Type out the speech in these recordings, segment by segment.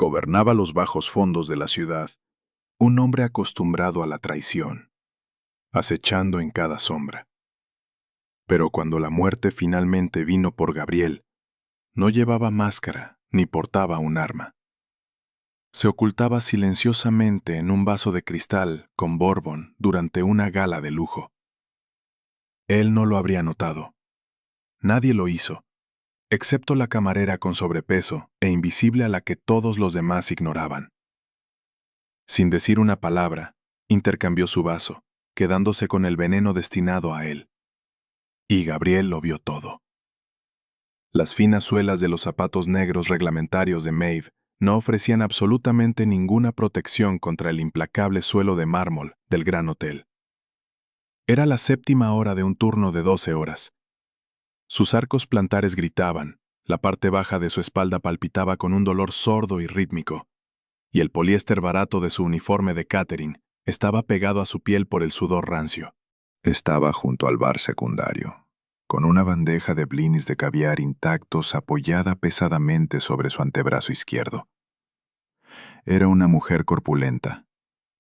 Gobernaba los bajos fondos de la ciudad, un hombre acostumbrado a la traición, acechando en cada sombra. Pero cuando la muerte finalmente vino por Gabriel, no llevaba máscara ni portaba un arma. Se ocultaba silenciosamente en un vaso de cristal con bourbon durante una gala de lujo. Él no lo habría notado. Nadie lo hizo, excepto la camarera con sobrepeso e invisible a la que todos los demás ignoraban. Sin decir una palabra, intercambió su vaso, quedándose con el veneno destinado a él. Y Gabriel lo vio todo. Las finas suelas de los zapatos negros reglamentarios de Maeve no ofrecían absolutamente ninguna protección contra el implacable suelo de mármol del gran hotel. Era la 7ª hora de un turno de 12 horas. Sus arcos plantares gritaban, la parte baja de su espalda palpitaba con un dolor sordo y rítmico, y el poliéster barato de su uniforme de catering estaba pegado a su piel por el sudor rancio. Estaba junto al bar secundario, con una bandeja de blinis de caviar intactos apoyada pesadamente sobre su antebrazo izquierdo. Era una mujer corpulenta,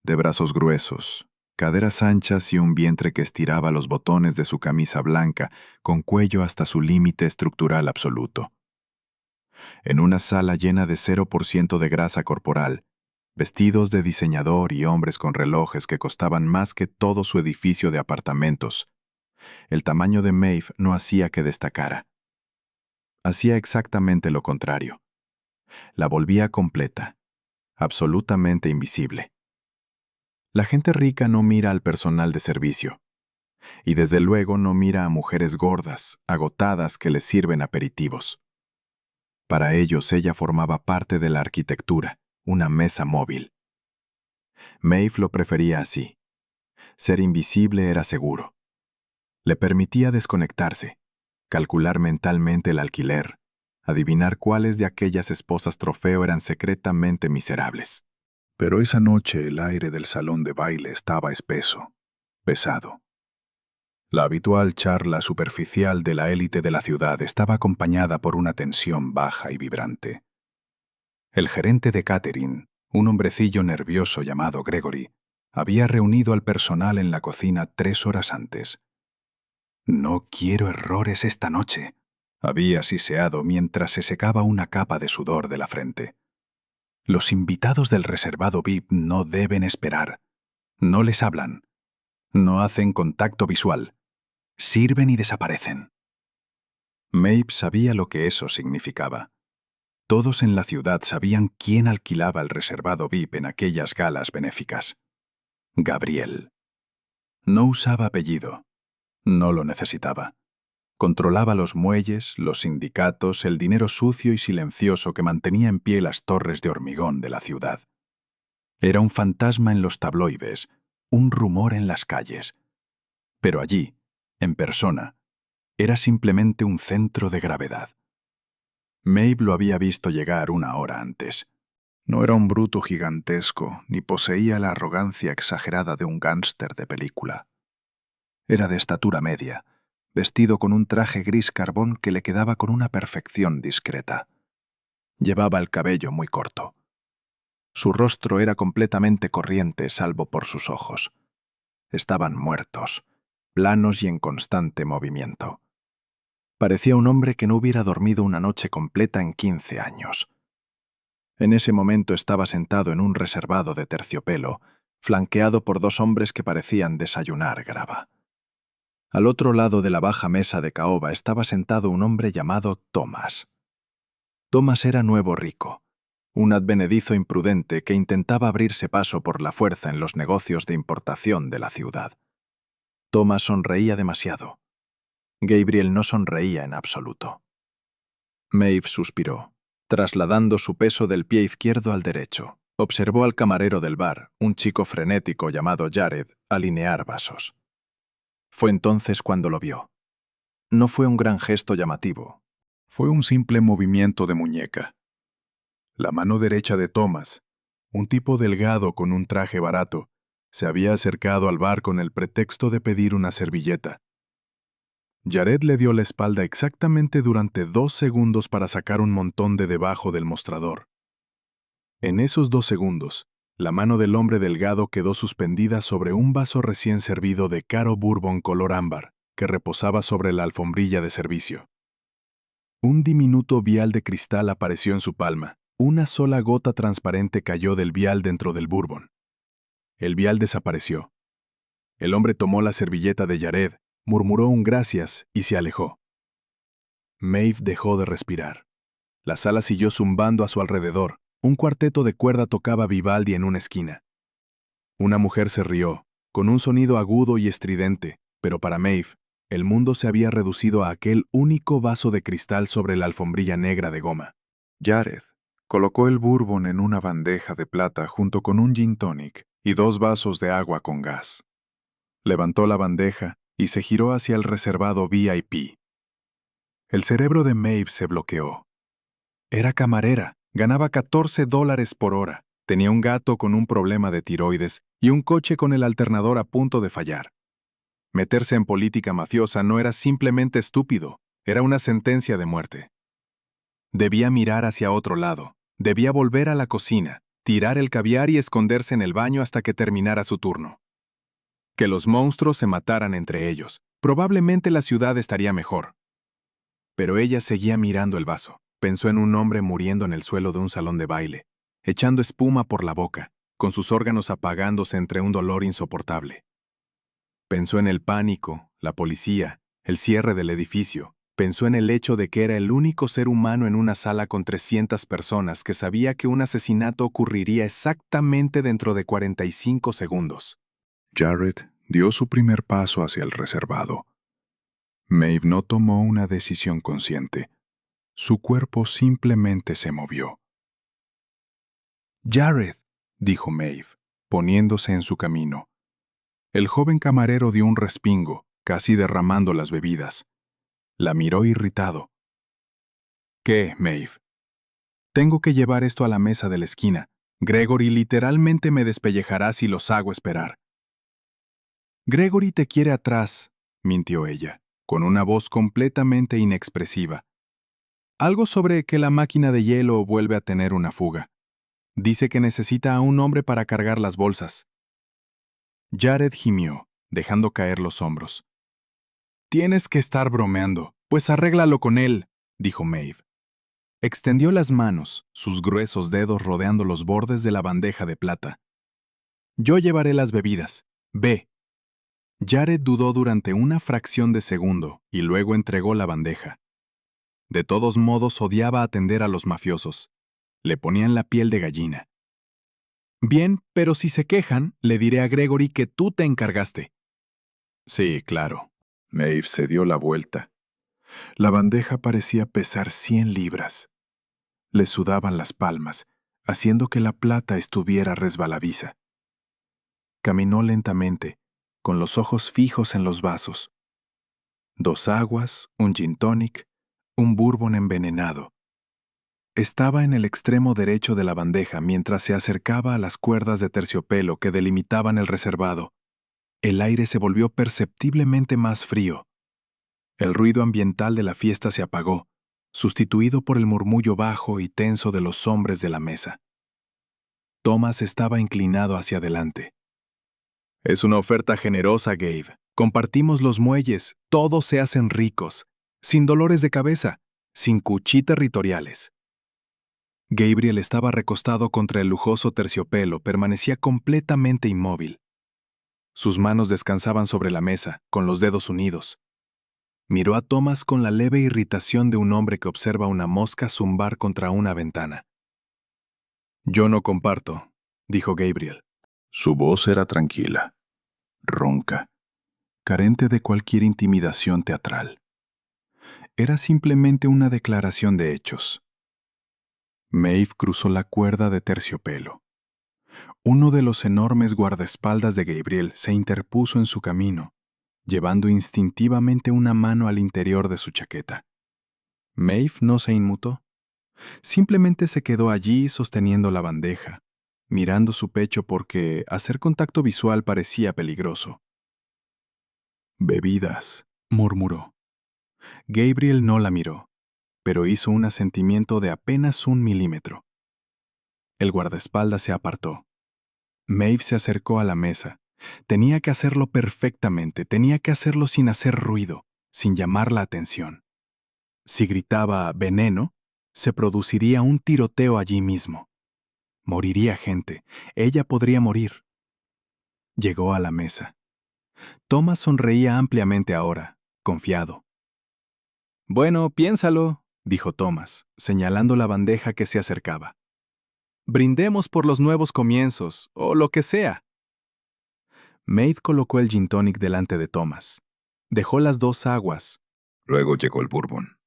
de brazos gruesos, caderas anchas y un vientre que estiraba los botones de su camisa blanca con cuello hasta su límite estructural absoluto. En una sala llena de 0% de grasa corporal, vestidos de diseñador y hombres con relojes que costaban más que todo su edificio de apartamentos, el tamaño de Maeve no hacía que destacara. Hacía exactamente lo contrario. La volvía completa, absolutamente invisible. La gente rica no mira al personal de servicio, y desde luego no mira a mujeres gordas, agotadas que les sirven aperitivos. Para ellos ella formaba parte de la arquitectura, una mesa móvil. Maeve lo prefería así. Ser invisible era seguro. Le permitía desconectarse, calcular mentalmente el alquiler, adivinar cuáles de aquellas esposas trofeo eran secretamente miserables. Pero esa noche el aire del salón de baile estaba espeso, pesado. La habitual charla superficial de la élite de la ciudad estaba acompañada por una tensión baja y vibrante. El gerente de catering, un hombrecillo nervioso llamado Gregory, había reunido al personal en la cocina 3 horas antes. «No quiero errores esta noche», había siseado mientras se secaba una capa de sudor de la frente. «Los invitados del reservado VIP no deben esperar. No les hablan. No hacen contacto visual. Sirven y desaparecen». Maeve sabía lo que eso significaba. Todos en la ciudad sabían quién alquilaba el reservado VIP en aquellas galas benéficas. Gabriel. No usaba apellido. No lo necesitaba. Controlaba los muelles, los sindicatos, el dinero sucio y silencioso que mantenía en pie las torres de hormigón de la ciudad. Era un fantasma en los tabloides, un rumor en las calles. Pero allí, en persona, era simplemente un centro de gravedad. Maeve lo había visto llegar 1 hora antes. No era un bruto gigantesco, ni poseía la arrogancia exagerada de un gángster de película. Era de estatura media, vestido con un traje gris carbón que le quedaba con una perfección discreta. Llevaba el cabello muy corto. Su rostro era completamente corriente salvo por sus ojos. Estaban muertos, planos y en constante movimiento. Parecía un hombre que no hubiera dormido una noche completa en 15 años. En ese momento estaba sentado en un reservado de terciopelo, flanqueado por 2 hombres que parecían desayunar grava. Al otro lado de la baja mesa de caoba estaba sentado un hombre llamado Thomas. Thomas era nuevo rico, un advenedizo imprudente que intentaba abrirse paso por la fuerza en los negocios de importación de la ciudad. Thomas sonreía demasiado. Gabriel no sonreía en absoluto. Maeve suspiró, trasladando su peso del pie izquierdo al derecho. Observó al camarero del bar, un chico frenético llamado Jared, alinear vasos. Fue entonces cuando lo vio. No fue un gran gesto llamativo. Fue un simple movimiento de muñeca. La mano derecha de Thomas, un tipo delgado con un traje barato, se había acercado al bar con el pretexto de pedir una servilleta. Jared le dio la espalda exactamente durante 2 segundos para sacar un montón de debajo del mostrador. En esos 2 segundos, la mano del hombre delgado quedó suspendida sobre un vaso recién servido de caro bourbon color ámbar que reposaba sobre la alfombrilla de servicio. Un diminuto vial de cristal apareció en su palma. Una sola gota transparente cayó del vial dentro del bourbon. El vial desapareció. El hombre tomó la servilleta de Jared, murmuró un gracias y se alejó. Maeve dejó de respirar. La sala siguió zumbando a su alrededor. Un cuarteto de cuerda tocaba Vivaldi en una esquina. Una mujer se rió, con un sonido agudo y estridente, pero para Maeve, el mundo se había reducido a aquel único vaso de cristal sobre la alfombrilla negra de goma. Jared colocó el bourbon en una bandeja de plata junto con un gin tonic y 2 vasos de agua con gas. Levantó la bandeja y se giró hacia el reservado VIP. El cerebro de Maeve se bloqueó. Era camarera, ganaba $14 por hora, tenía un gato con un problema de tiroides y un coche con el alternador a punto de fallar. Meterse en política mafiosa no era simplemente estúpido, era una sentencia de muerte. Debía mirar hacia otro lado, debía volver a la cocina, tirar el caviar y esconderse en el baño hasta que terminara su turno. Que los monstruos se mataran entre ellos, probablemente la ciudad estaría mejor. Pero ella seguía mirando el vaso. Pensó en un hombre muriendo en el suelo de un salón de baile, echando espuma por la boca, con sus órganos apagándose entre un dolor insoportable. Pensó en el pánico, la policía, el cierre del edificio. Pensó en el hecho de que era el único ser humano en una sala con 300 personas que sabía que un asesinato ocurriría exactamente dentro de 45 segundos. Jared dio su primer paso hacia el reservado. Maeve no tomó una decisión consciente. Su cuerpo simplemente se movió. «Jared», dijo Maeve, poniéndose en su camino. El joven camarero dio un respingo, casi derramando las bebidas. La miró irritado. «¿Qué, Maeve?» «Tengo que llevar esto a la mesa de la esquina. Gregory literalmente me despellejará si los hago esperar». «Gregory te quiere atrás», mintió ella, con una voz completamente inexpresiva. «Algo sobre que la máquina de hielo vuelve a tener una fuga. Dice que necesita a un hombre para cargar las bolsas». Jared gimió, dejando caer los hombros. «Tienes que estar bromeando, pues arréglalo con él», dijo Maeve. Extendió las manos, sus gruesos dedos rodeando los bordes de la bandeja de plata. «Yo llevaré las bebidas. Ve». Jared dudó durante una fracción de segundo y luego entregó la bandeja. De todos modos odiaba atender a los mafiosos. Le ponían la piel de gallina. «Bien, pero si se quejan, le diré a Gregory que tú te encargaste». «Sí, claro». Maeve se dio la vuelta. La bandeja parecía pesar 100 libras. Le sudaban las palmas, haciendo que la plata estuviera resbaladiza. Caminó lentamente, con los ojos fijos en los vasos. 2 aguas, un gin tonic, un bourbon envenenado. Estaba en el extremo derecho de la bandeja mientras se acercaba a las cuerdas de terciopelo que delimitaban el reservado. El aire se volvió perceptiblemente más frío. El ruido ambiental de la fiesta se apagó, sustituido por el murmullo bajo y tenso de los hombres de la mesa. Thomas estaba inclinado hacia adelante. «Es una oferta generosa, Gabe. Compartimos los muelles, todos se hacen ricos, sin dolores de cabeza, sin cuchí territoriales». Gabriel estaba recostado contra el lujoso terciopelo, permanecía completamente inmóvil. Sus manos descansaban sobre la mesa, con los dedos unidos. Miró a Thomas con la leve irritación de un hombre que observa una mosca zumbar contra una ventana. «Yo no comparto», dijo Gabriel. Su voz era tranquila, ronca, carente de cualquier intimidación teatral. Era simplemente una declaración de hechos. Maeve cruzó la cuerda de terciopelo. Uno de los enormes guardaespaldas de Gabriel se interpuso en su camino, llevando instintivamente una mano al interior de su chaqueta. Maeve no se inmutó. Simplemente se quedó allí sosteniendo la bandeja, mirando su pecho porque hacer contacto visual parecía peligroso. «Bebidas», murmuró. Gabriel no la miró, pero hizo un asentimiento de apenas 1 milímetro. El guardaespaldas se apartó. Maeve se acercó a la mesa. Tenía que hacerlo perfectamente, tenía que hacerlo sin hacer ruido, sin llamar la atención. Si gritaba «veneno», se produciría un tiroteo allí mismo. Moriría gente. Ella podría morir. Llegó a la mesa. Thomas sonreía ampliamente ahora, confiado. «Bueno, piénsalo», dijo Thomas, señalando la bandeja que se acercaba. «Brindemos por los nuevos comienzos, o lo que sea». Maeve colocó el gin tonic delante de Thomas. Dejó las 2 aguas. Luego llegó el bourbon.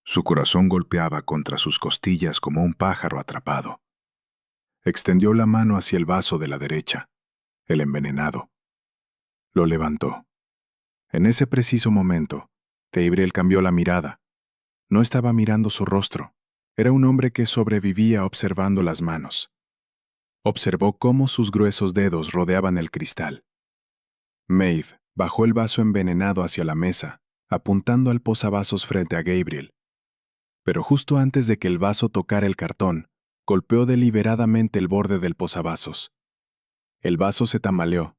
Su corazón golpeaba contra sus costillas como un pájaro atrapado. Extendió la mano hacia el vaso de la derecha, el envenenado. Lo levantó. En ese preciso momento, Gabriel cambió la mirada. No estaba mirando su rostro. Era un hombre que sobrevivía observando las manos. Observó cómo sus gruesos dedos rodeaban el cristal. Maeve bajó el vaso envenenado hacia la mesa, apuntando al posavasos frente a Gabriel. Pero justo antes de que el vaso tocara el cartón, golpeó deliberadamente el borde del posavasos. El vaso se tambaleó.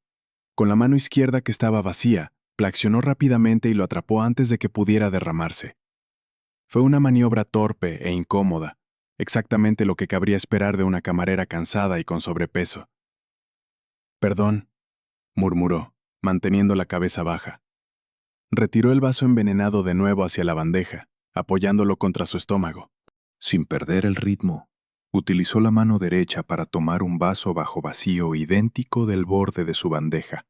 Con la mano izquierda que estaba vacía, flexionó rápidamente y lo atrapó antes de que pudiera derramarse. Fue una maniobra torpe e incómoda, exactamente lo que cabría esperar de una camarera cansada y con sobrepeso. «Perdón», murmuró, manteniendo la cabeza baja. Retiró el vaso envenenado de nuevo hacia la bandeja, apoyándolo contra su estómago. Sin perder el ritmo, utilizó la mano derecha para tomar un vaso bajo vacío idéntico del borde de su bandeja,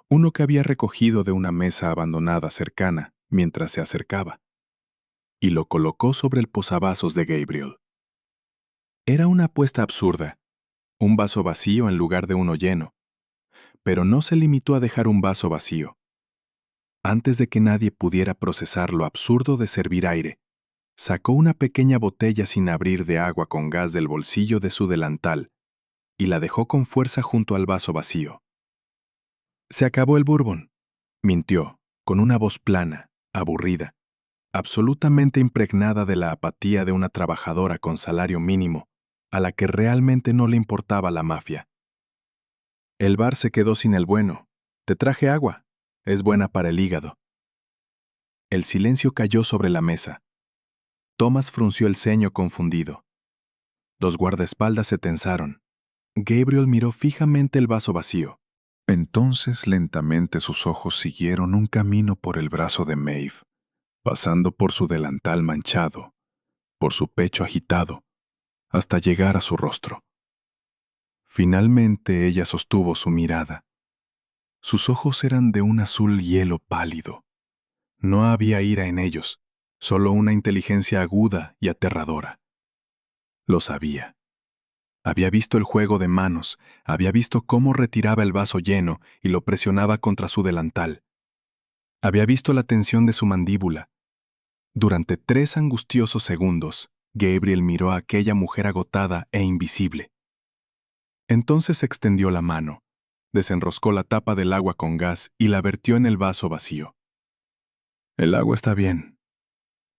uno que había recogido de una mesa abandonada cercana mientras se acercaba, y lo colocó sobre el posavasos de Gabriel. Era una apuesta absurda, un vaso vacío en lugar de uno lleno, pero no se limitó a dejar un vaso vacío. Antes de que nadie pudiera procesar lo absurdo de servir aire, sacó una pequeña botella sin abrir de agua con gas del bolsillo de su delantal y la dejó con fuerza junto al vaso vacío. «Se acabó el bourbon», mintió, con una voz plana, aburrida, absolutamente impregnada de la apatía de una trabajadora con salario mínimo, a la que realmente no le importaba la mafia. «El bar se quedó sin el bueno. Te traje agua. Es buena para el hígado». El silencio cayó sobre la mesa. Thomas frunció el ceño confundido. Los guardaespaldas se tensaron. Gabriel miró fijamente el vaso vacío. Entonces lentamente sus ojos siguieron un camino por el brazo de Maeve, pasando por su delantal manchado, por su pecho agitado, hasta llegar a su rostro. Finalmente ella sostuvo su mirada. Sus ojos eran de un azul hielo pálido. No había ira en ellos, solo una inteligencia aguda y aterradora. Lo sabía. Había visto el juego de manos, había visto cómo retiraba el vaso lleno y lo presionaba contra su delantal. Había visto la tensión de su mandíbula. Durante 3 angustiosos segundos, Gabriel miró a aquella mujer agotada e invisible. Entonces extendió la mano, desenroscó la tapa del agua con gas y la vertió en el vaso vacío. «El agua está bien»,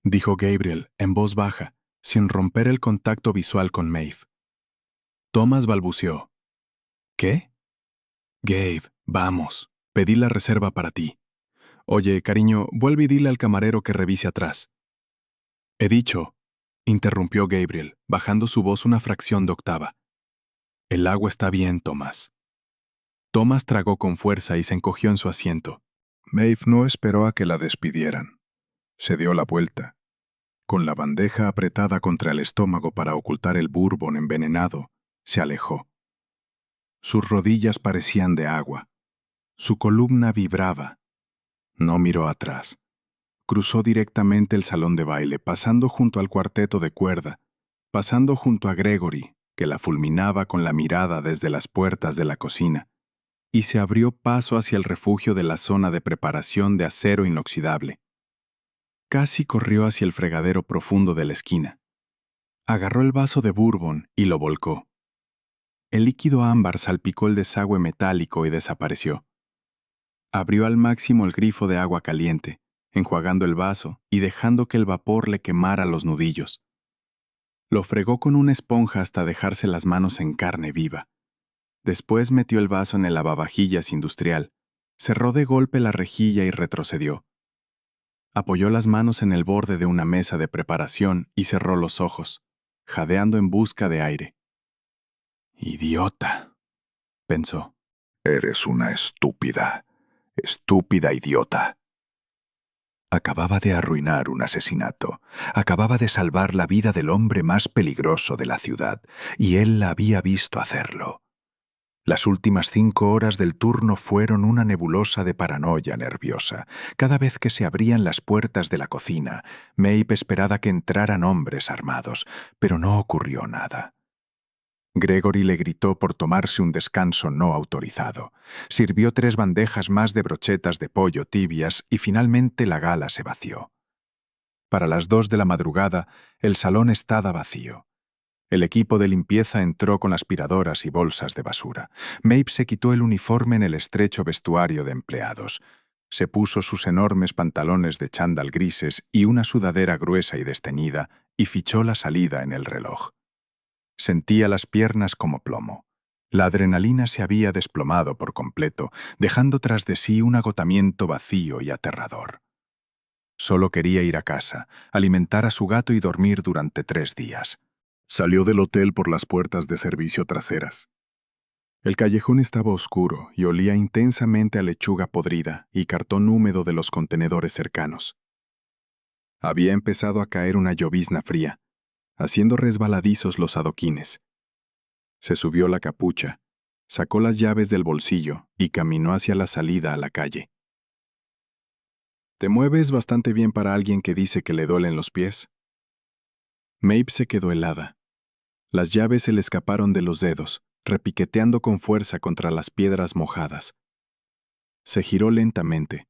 dijo Gabriel en voz baja, sin romper el contacto visual con Maeve. Thomas balbuceó. «¿Qué?» «Gabe, vamos. Pedí la reserva para ti. Oye, cariño, vuelve y dile al camarero que revise atrás». «He dicho», interrumpió Gabriel, bajando su voz una fracción de octava. «El agua está bien, Thomas». Thomas tragó con fuerza y se encogió en su asiento. Maeve no esperó a que la despidieran. Se dio la vuelta. Con la bandeja apretada contra el estómago para ocultar el bourbon envenenado, se alejó. Sus rodillas parecían de agua. Su columna vibraba. No miró atrás. Cruzó directamente el salón de baile, pasando junto al cuarteto de cuerda, pasando junto a Gregory, que la fulminaba con la mirada desde las puertas de la cocina, y se abrió paso hacia el refugio de la zona de preparación de acero inoxidable. Casi corrió hacia el fregadero profundo de la esquina. Agarró el vaso de bourbon y lo volcó. El líquido ámbar salpicó el desagüe metálico y desapareció. Abrió al máximo el grifo de agua caliente, enjuagando el vaso y dejando que el vapor le quemara los nudillos. Lo fregó con una esponja hasta dejarse las manos en carne viva. Después metió el vaso en el lavavajillas industrial, cerró de golpe la rejilla y retrocedió. Apoyó las manos en el borde de una mesa de preparación y cerró los ojos, jadeando en busca de aire. «Idiota», pensó. Eres una estúpida, estúpida idiota. Acababa de arruinar un asesinato, acababa de salvar la vida del hombre más peligroso de la ciudad, y él la había visto hacerlo. Las últimas 5 horas del turno fueron una nebulosa de paranoia nerviosa. Cada vez que se abrían las puertas de la cocina, Maeve esperaba que entraran hombres armados, pero no ocurrió nada. Gregory le gritó por tomarse un descanso no autorizado. Sirvió 3 bandejas más de brochetas de pollo tibias y finalmente la gala se vació. Para las 2 de la madrugada, el salón estaba vacío. El equipo de limpieza entró con aspiradoras y bolsas de basura. Maeve se quitó el uniforme en el estrecho vestuario de empleados. Se puso sus enormes pantalones de chándal grises y una sudadera gruesa y desteñida y fichó la salida en el reloj. Sentía las piernas como plomo. La adrenalina se había desplomado por completo, dejando tras de sí un agotamiento vacío y aterrador. Solo quería ir a casa, alimentar a su gato y dormir durante 3 días. Salió del hotel por las puertas de servicio traseras. El callejón estaba oscuro y olía intensamente a lechuga podrida y cartón húmedo de los contenedores cercanos. Había empezado a caer una llovizna fría, haciendo resbaladizos los adoquines. Se subió la capucha, sacó las llaves del bolsillo y caminó hacia la salida a la calle. «Te mueves bastante bien para alguien que dice que le duelen los pies». Maeve se quedó helada. Las llaves se le escaparon de los dedos, repiqueteando con fuerza contra las piedras mojadas. Se giró lentamente.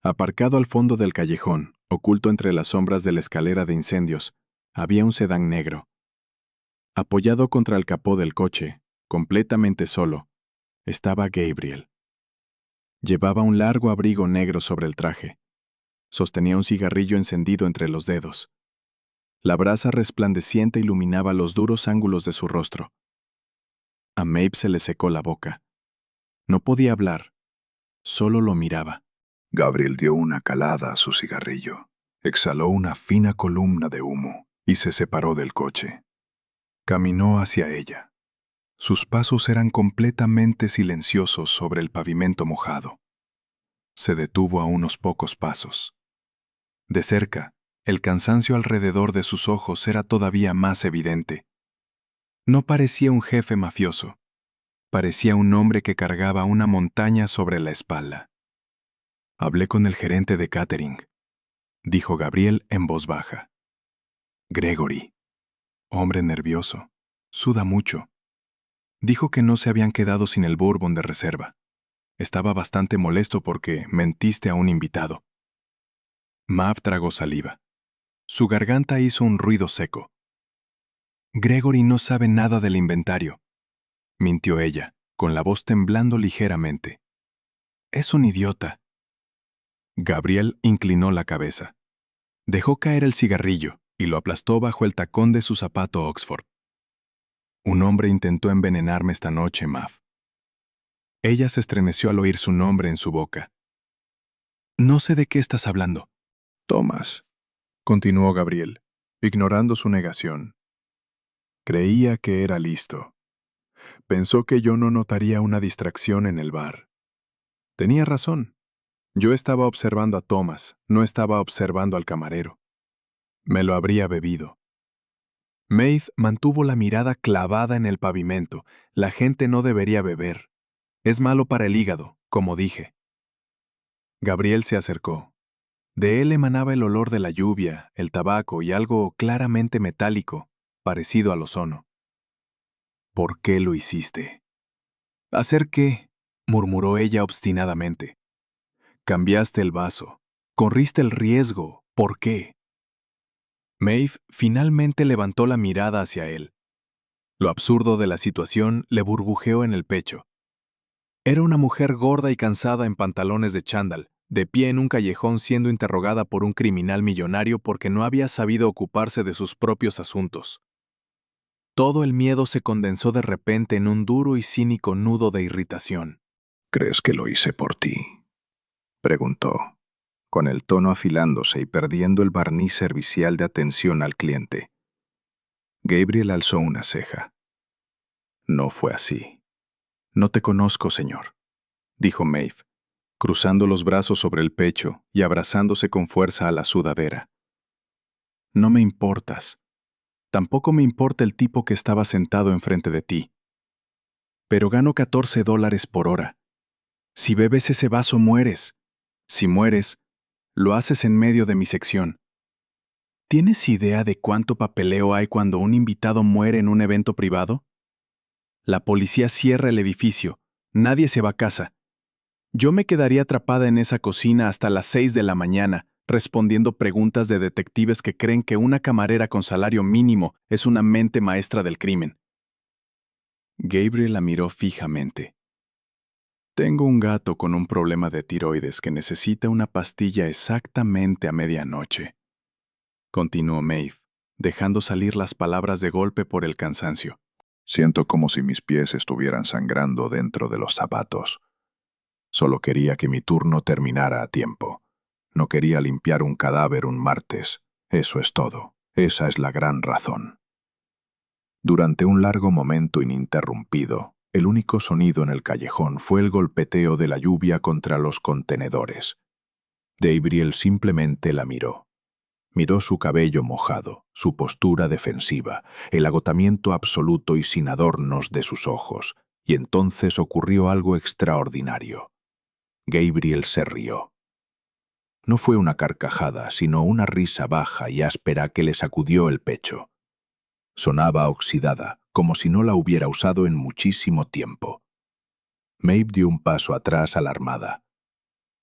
Aparcado al fondo del callejón, oculto entre las sombras de la escalera de incendios, había un sedán negro. Apoyado contra el capó del coche, completamente solo, estaba Gabriel. Llevaba un largo abrigo negro sobre el traje. Sostenía un cigarrillo encendido entre los dedos. La brasa resplandeciente iluminaba los duros ángulos de su rostro. A Maeve se le secó la boca. No podía hablar, solo lo miraba. Gabriel dio una calada a su cigarrillo, exhaló una fina columna de humo y se separó del coche. Caminó hacia ella. Sus pasos eran completamente silenciosos sobre el pavimento mojado. Se detuvo a unos pocos pasos. De cerca, el cansancio alrededor de sus ojos era todavía más evidente. No parecía un jefe mafioso. Parecía un hombre que cargaba una montaña sobre la espalda. «Hablé con el gerente de catering», dijo Gabriel en voz baja. «Gregory, hombre nervioso, suda mucho. Dijo que no se habían quedado sin el bourbon de reserva. Estaba bastante molesto porque mentiste a un invitado». Mav tragó saliva. Su garganta hizo un ruido seco. «Gregory no sabe nada del inventario», mintió ella, con la voz temblando ligeramente. «Es un idiota». Gabriel inclinó la cabeza. Dejó caer el cigarrillo y lo aplastó bajo el tacón de su zapato Oxford. «Un hombre intentó envenenarme esta noche, Mav». Ella se estremeció al oír su nombre en su boca. «No sé de qué estás hablando». «Thomas», continuó Gabriel, ignorando su negación. «Creía que era listo. Pensó que yo no notaría una distracción en el bar. Tenía razón. Yo estaba observando a Thomas, no estaba observando al camarero. Me lo habría bebido». Maeve mantuvo la mirada clavada en el pavimento. La gente no debería beber. Es malo para el hígado, como dije. Gabriel se acercó. De él emanaba el olor de la lluvia, el tabaco y algo claramente metálico, parecido al ozono. «¿Por qué lo hiciste?» «¿Hacer qué?», murmuró ella obstinadamente. «Cambiaste el vaso. Corriste el riesgo. ¿Por qué?» Maeve finalmente levantó la mirada hacia él. Lo absurdo de la situación le burbujeó en el pecho. Era una mujer gorda y cansada en pantalones de chándal, de pie en un callejón siendo interrogada por un criminal millonario porque no había sabido ocuparse de sus propios asuntos. Todo el miedo se condensó de repente en un duro y cínico nudo de irritación. ¿Crees que lo hice por ti?, preguntó, con el tono afilándose y perdiendo el barniz servicial de atención al cliente. Gabriel alzó una ceja. No fue así. No te conozco, señor, dijo Maeve, cruzando los brazos sobre el pecho y abrazándose con fuerza a la sudadera. No me importas. Tampoco me importa el tipo que estaba sentado enfrente de ti. Pero gano $14 por hora. Si bebes ese vaso, mueres. Si mueres, lo haces en medio de mi sección. ¿Tienes idea de cuánto papeleo hay cuando un invitado muere en un evento privado? La policía cierra el edificio. Nadie se va a casa. Yo me quedaría atrapada en esa cocina hasta las 6 de la mañana, respondiendo preguntas de detectives que creen que una camarera con salario mínimo es una mente maestra del crimen. Gabriel la miró fijamente. Tengo un gato con un problema de tiroides que necesita una pastilla exactamente a medianoche, continuó Maeve, dejando salir las palabras de golpe por el cansancio. Siento como si mis pies estuvieran sangrando dentro de los zapatos. Solo quería que mi turno terminara a tiempo. No quería limpiar un cadáver un martes. Eso es todo. Esa es la gran razón. Durante un largo momento ininterrumpido, el único sonido en el callejón fue el golpeteo de la lluvia contra los contenedores. Gabriel simplemente la miró. Miró su cabello mojado, su postura defensiva, el agotamiento absoluto y sin adornos de sus ojos, y entonces ocurrió algo extraordinario. Gabriel se rió. No fue una carcajada, sino una risa baja y áspera que le sacudió el pecho. Sonaba oxidada, como si no la hubiera usado en muchísimo tiempo. Maeve dio un paso atrás alarmada.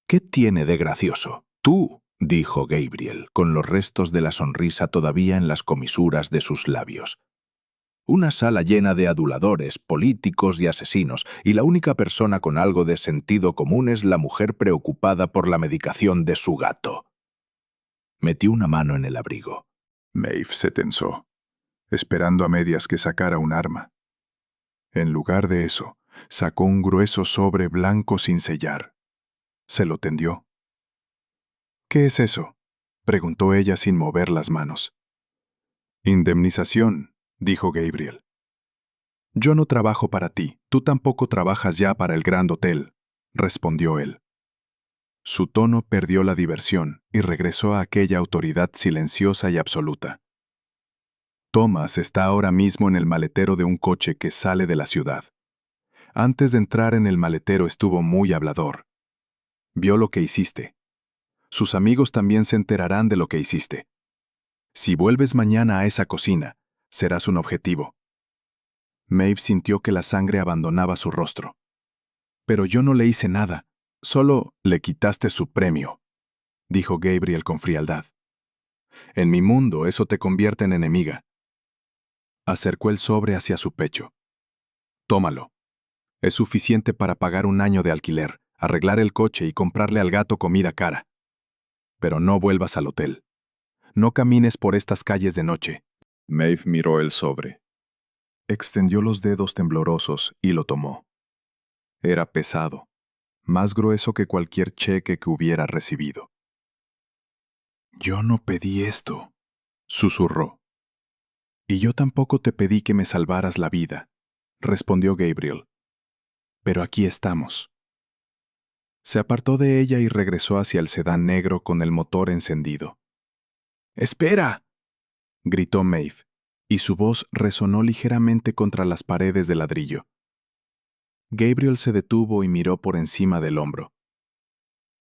«¿Qué tiene de gracioso? Tú», dijo Gabriel, con los restos de la sonrisa todavía en las comisuras de sus labios. Una sala llena de aduladores, políticos y asesinos, y la única persona con algo de sentido común es la mujer preocupada por la medicación de su gato. Metió una mano en el abrigo. Maeve se tensó, esperando a medias que sacara un arma. En lugar de eso, sacó un grueso sobre blanco sin sellar. Se lo tendió. «¿Qué es eso?», preguntó ella sin mover las manos. «Indemnización», dijo Gabriel. «Yo no trabajo para ti, tú tampoco trabajas ya para el Grand Hotel», respondió él. Su tono perdió la diversión y regresó a aquella autoridad silenciosa y absoluta. «Thomas está ahora mismo en el maletero de un coche que sale de la ciudad. Antes de entrar en el maletero estuvo muy hablador. Vio lo que hiciste. Sus amigos también se enterarán de lo que hiciste. Si vuelves mañana a esa cocina, serás un objetivo». Maeve sintió que la sangre abandonaba su rostro. «Pero yo no le hice nada, solo le quitaste su premio», dijo Gabriel con frialdad. «En mi mundo eso te convierte en enemiga». Acercó el sobre hacia su pecho. «Tómalo. Es suficiente para pagar un año de alquiler, arreglar el coche y comprarle al gato comida cara. Pero no vuelvas al hotel. No camines por estas calles de noche». Maeve miró el sobre. Extendió los dedos temblorosos y lo tomó. Era pesado, más grueso que cualquier cheque que hubiera recibido. «Yo no pedí esto», susurró. «Y yo tampoco te pedí que me salvaras la vida», respondió Gabriel. «Pero aquí estamos». Se apartó de ella y regresó hacia el sedán negro con el motor encendido. «¡Espera!», gritó Maeve, y su voz resonó ligeramente contra las paredes de ladrillo. Gabriel se detuvo y miró por encima del hombro.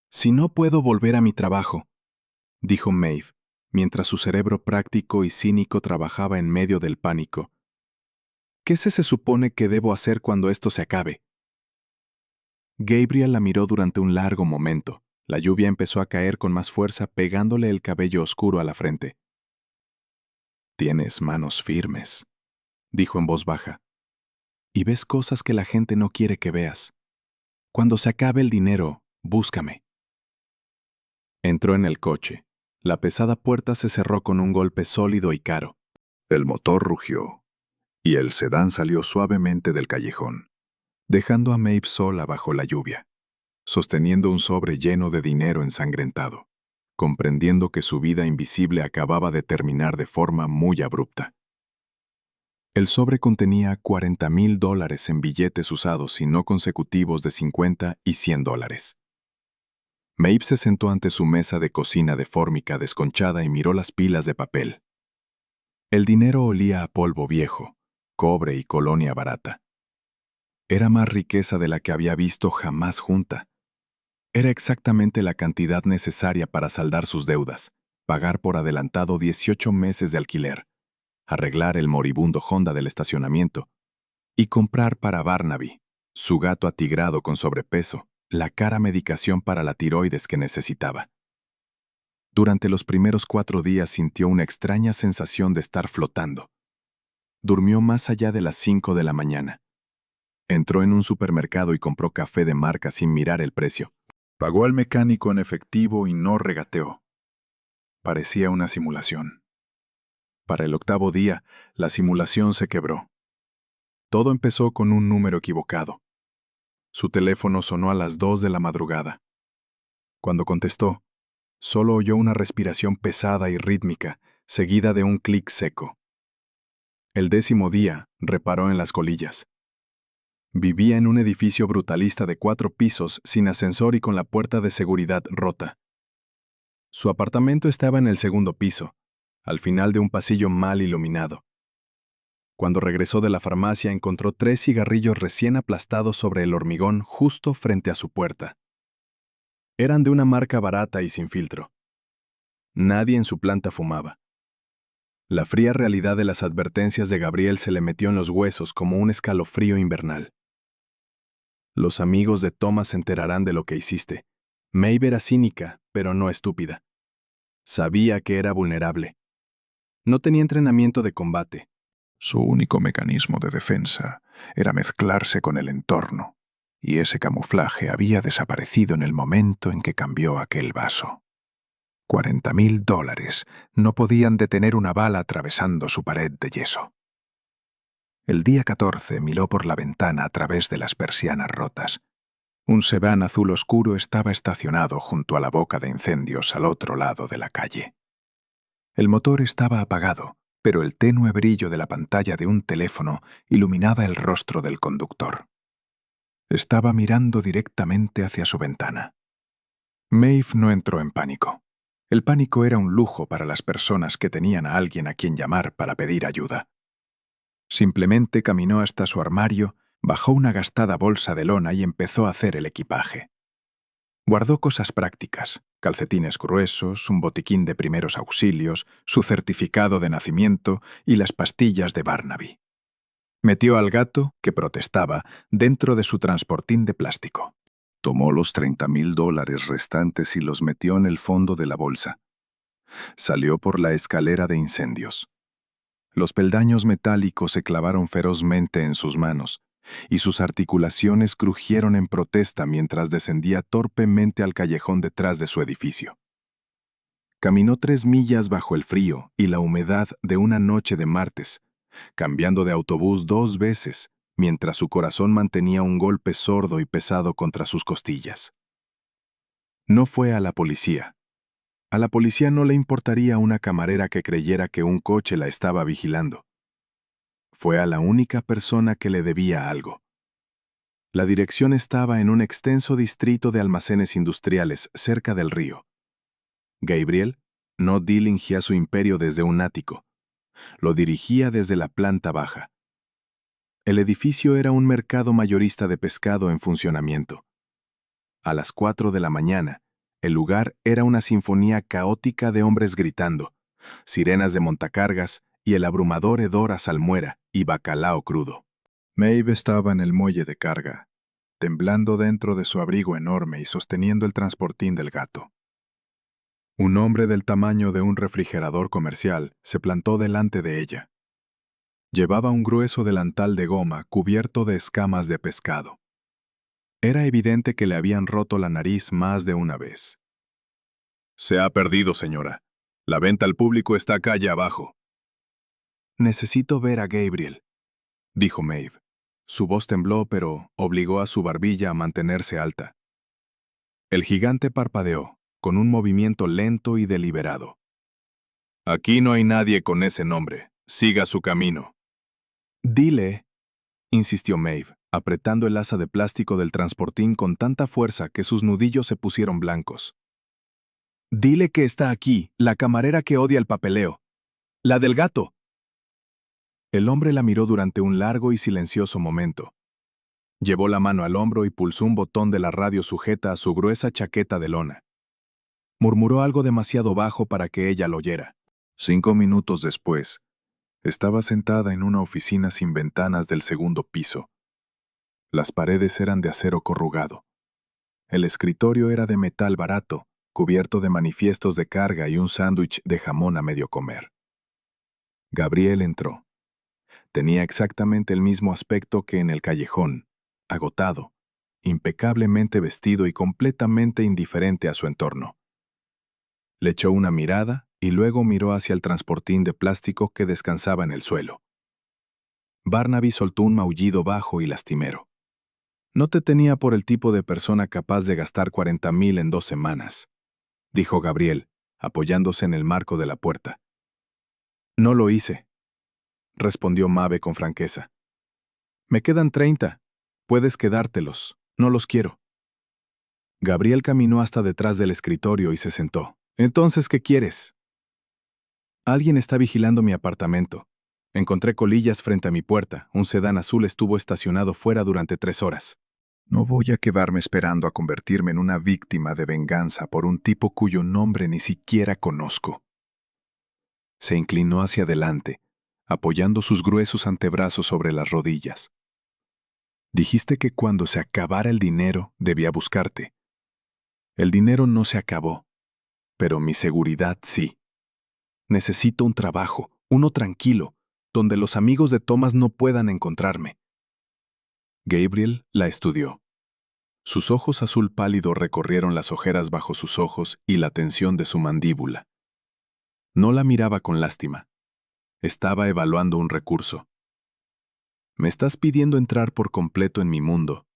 «Si no puedo volver a mi trabajo», dijo Maeve, mientras su cerebro práctico y cínico trabajaba en medio del pánico. «¿Qué se supone que debo hacer cuando esto se acabe?». Gabriel la miró durante un largo momento. La lluvia empezó a caer con más fuerza, pegándole el cabello oscuro a la frente. «Tienes manos firmes», dijo en voz baja. «Y ves cosas que la gente no quiere que veas. Cuando se acabe el dinero, búscame». Entró en el coche. La pesada puerta se cerró con un golpe sólido y caro. El motor rugió. y el sedán salió suavemente del callejón, dejando a Maeve sola bajo la lluvia, sosteniendo un sobre lleno de dinero ensangrentado, comprendiendo que su vida invisible acababa de terminar de forma muy abrupta. El sobre contenía $40,000 en billetes usados y no consecutivos de 50 y 100 dólares. Maeve se sentó ante su mesa de cocina de fórmica desconchada y miró las pilas de papel. El dinero olía a polvo viejo, cobre y colonia barata. Era más riqueza de la que había visto jamás junta. Era exactamente la cantidad necesaria para saldar sus deudas, pagar por adelantado 18 meses de alquiler, arreglar el moribundo Honda del estacionamiento y comprar para Barnaby, su gato atigrado con sobrepeso, la cara medicación para la tiroides que necesitaba. Durante los primeros 4 días sintió una extraña sensación de estar flotando. Durmió más allá de las 5 de la mañana. Entró en un supermercado y compró café de marca sin mirar el precio. Pagó al mecánico en efectivo y no regateó. Parecía una simulación. Para el 8º día, la simulación se quebró. Todo empezó con un número equivocado. Su teléfono sonó a las 2 de la madrugada. Cuando contestó, solo oyó una respiración pesada y rítmica, seguida de un clic seco. El 10º día, reparó en las colillas. Vivía en un edificio brutalista de 4 pisos, sin ascensor y con la puerta de seguridad rota. Su apartamento estaba en el 2º piso, al final de un pasillo mal iluminado. Cuando regresó de la farmacia encontró 3 cigarrillos recién aplastados sobre el hormigón justo frente a su puerta. Eran de una marca barata y sin filtro. Nadie en su planta fumaba. La fría realidad de las advertencias de Gabriel se le metió en los huesos como un escalofrío invernal. Los amigos de Thomas se enterarán de lo que hiciste. Maeve era cínica, pero no estúpida. Sabía que era vulnerable. No tenía entrenamiento de combate. Su único mecanismo de defensa era mezclarse con el entorno, y ese camuflaje había desaparecido en el momento en que cambió aquel vaso. $40,000 no podían detener una bala atravesando su pared de yeso. El día 14 miró por la ventana a través de las persianas rotas. Un sedán azul oscuro estaba estacionado junto a la boca de incendios al otro lado de la calle. El motor estaba apagado, pero el tenue brillo de la pantalla de un teléfono iluminaba el rostro del conductor. Estaba mirando directamente hacia su ventana. Maeve no entró en pánico. El pánico era un lujo para las personas que tenían a alguien a quien llamar para pedir ayuda. Simplemente caminó hasta su armario, bajó una gastada bolsa de lona y empezó a hacer el equipaje. Guardó cosas prácticas, calcetines gruesos, un botiquín de primeros auxilios, su certificado de nacimiento y las pastillas de Barnaby. Metió al gato, que protestaba, dentro de su transportín de plástico. Tomó los $30,000 restantes y los metió en el fondo de la bolsa. Salió por la escalera de incendios. Los peldaños metálicos se clavaron ferozmente en sus manos, y sus articulaciones crujieron en protesta mientras descendía torpemente al callejón detrás de su edificio. Caminó 3 millas bajo el frío y la humedad de una noche de martes, cambiando de autobús 2 veces, mientras su corazón mantenía un golpe sordo y pesado contra sus costillas. No fue a la policía. A la policía no le importaría una camarera que creyera que un coche la estaba vigilando. Fue a la única persona que le debía algo. La dirección estaba en un extenso distrito de almacenes industriales cerca del río. Gabriel no dirigía su imperio desde un ático. Lo dirigía desde la planta baja. El edificio era un mercado mayorista de pescado en funcionamiento. A las 4 de la mañana, el lugar era una sinfonía caótica de hombres gritando, sirenas de montacargas y el abrumador hedor a salmuera y bacalao crudo. Maeve estaba en el muelle de carga, temblando dentro de su abrigo enorme y sosteniendo el transportín del gato. Un hombre del tamaño de un refrigerador comercial se plantó delante de ella. Llevaba un grueso delantal de goma cubierto de escamas de pescado. Era evidente que le habían roto la nariz más de una vez. «Se ha perdido, señora. La venta al público está calle abajo». «Necesito ver a Gabriel». dijo Maeve. Su voz tembló, pero obligó a su barbilla a mantenerse alta. El gigante parpadeó, con un movimiento lento y deliberado. Aquí no hay nadie con ese nombre. Siga su camino. Dile, insistió Maeve, apretando el asa de plástico del transportín con tanta fuerza que sus nudillos se pusieron blancos. Dile que está aquí, la camarera que odia el papeleo. La del gato. El hombre la miró durante un largo y silencioso momento. Llevó la mano al hombro y pulsó un botón de la radio sujeta a su gruesa chaqueta de lona. Murmuró algo demasiado bajo para que ella lo oyera. 5 minutos después, estaba sentada en una oficina sin ventanas del segundo piso. Las paredes eran de acero corrugado. El escritorio era de metal barato, cubierto de manifiestos de carga y un sándwich de jamón a medio comer. Gabriel entró. Tenía exactamente el mismo aspecto que en el callejón, agotado, impecablemente vestido y completamente indiferente a su entorno. Le echó una mirada y luego miró hacia el transportín de plástico que descansaba en el suelo. Barnaby soltó un maullido bajo y lastimero. No te tenía por el tipo de persona capaz de gastar 40,000 en 2 semanas, dijo Gabriel, apoyándose en el marco de la puerta. No lo hice, respondió Maeve con franqueza. Me quedan 30. Puedes quedártelos. No los quiero. Gabriel caminó hasta detrás del escritorio y se sentó. Entonces, ¿qué quieres? Alguien está vigilando mi apartamento. Encontré colillas frente a mi puerta. Un sedán azul estuvo estacionado fuera durante 3 horas. No voy a quedarme esperando a convertirme en una víctima de venganza por un tipo cuyo nombre ni siquiera conozco. Se inclinó hacia adelante, apoyando sus gruesos antebrazos sobre las rodillas. Dijiste que cuando se acabara el dinero debía buscarte. El dinero no se acabó, pero mi seguridad sí. Necesito un trabajo, uno tranquilo, donde los amigos de Thomas no puedan encontrarme. Gabriel la estudió. Sus ojos azul pálido recorrieron las ojeras bajo sus ojos y la tensión de su mandíbula. No la miraba con lástima. Estaba evaluando un recurso. Me estás pidiendo entrar por completo en mi mundo,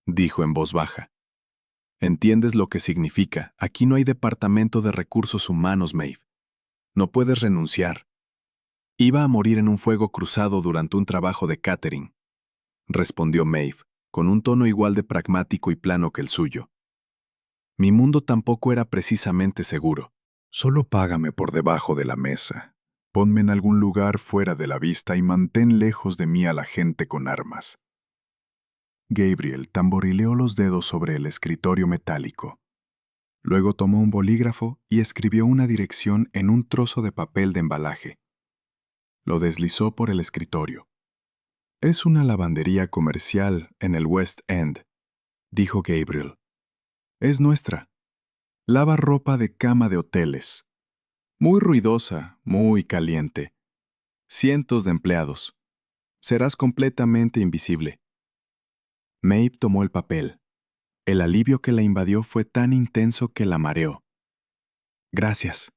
dijo en voz baja. Entiendes lo que significa. Aquí no hay departamento de recursos humanos, Maeve. No puedes renunciar. Iba a morir en un fuego cruzado durante un trabajo de catering, respondió Maeve, con un tono igual de pragmático y plano que el suyo. Mi mundo tampoco era precisamente seguro. Solo págame por debajo de la mesa. Ponme en algún lugar fuera de la vista y mantén lejos de mí a la gente con armas. Gabriel tamborileó los dedos sobre el escritorio metálico. Luego tomó un bolígrafo y escribió una dirección en un trozo de papel de embalaje. Lo deslizó por el escritorio. Es una lavandería comercial en el West End, dijo Gabriel. Es nuestra. Lava ropa de cama de hoteles. Muy ruidosa, muy caliente. Cientos de empleados. Serás completamente invisible. Maeve tomó el papel. El alivio que la invadió fue tan intenso que la mareó. Gracias.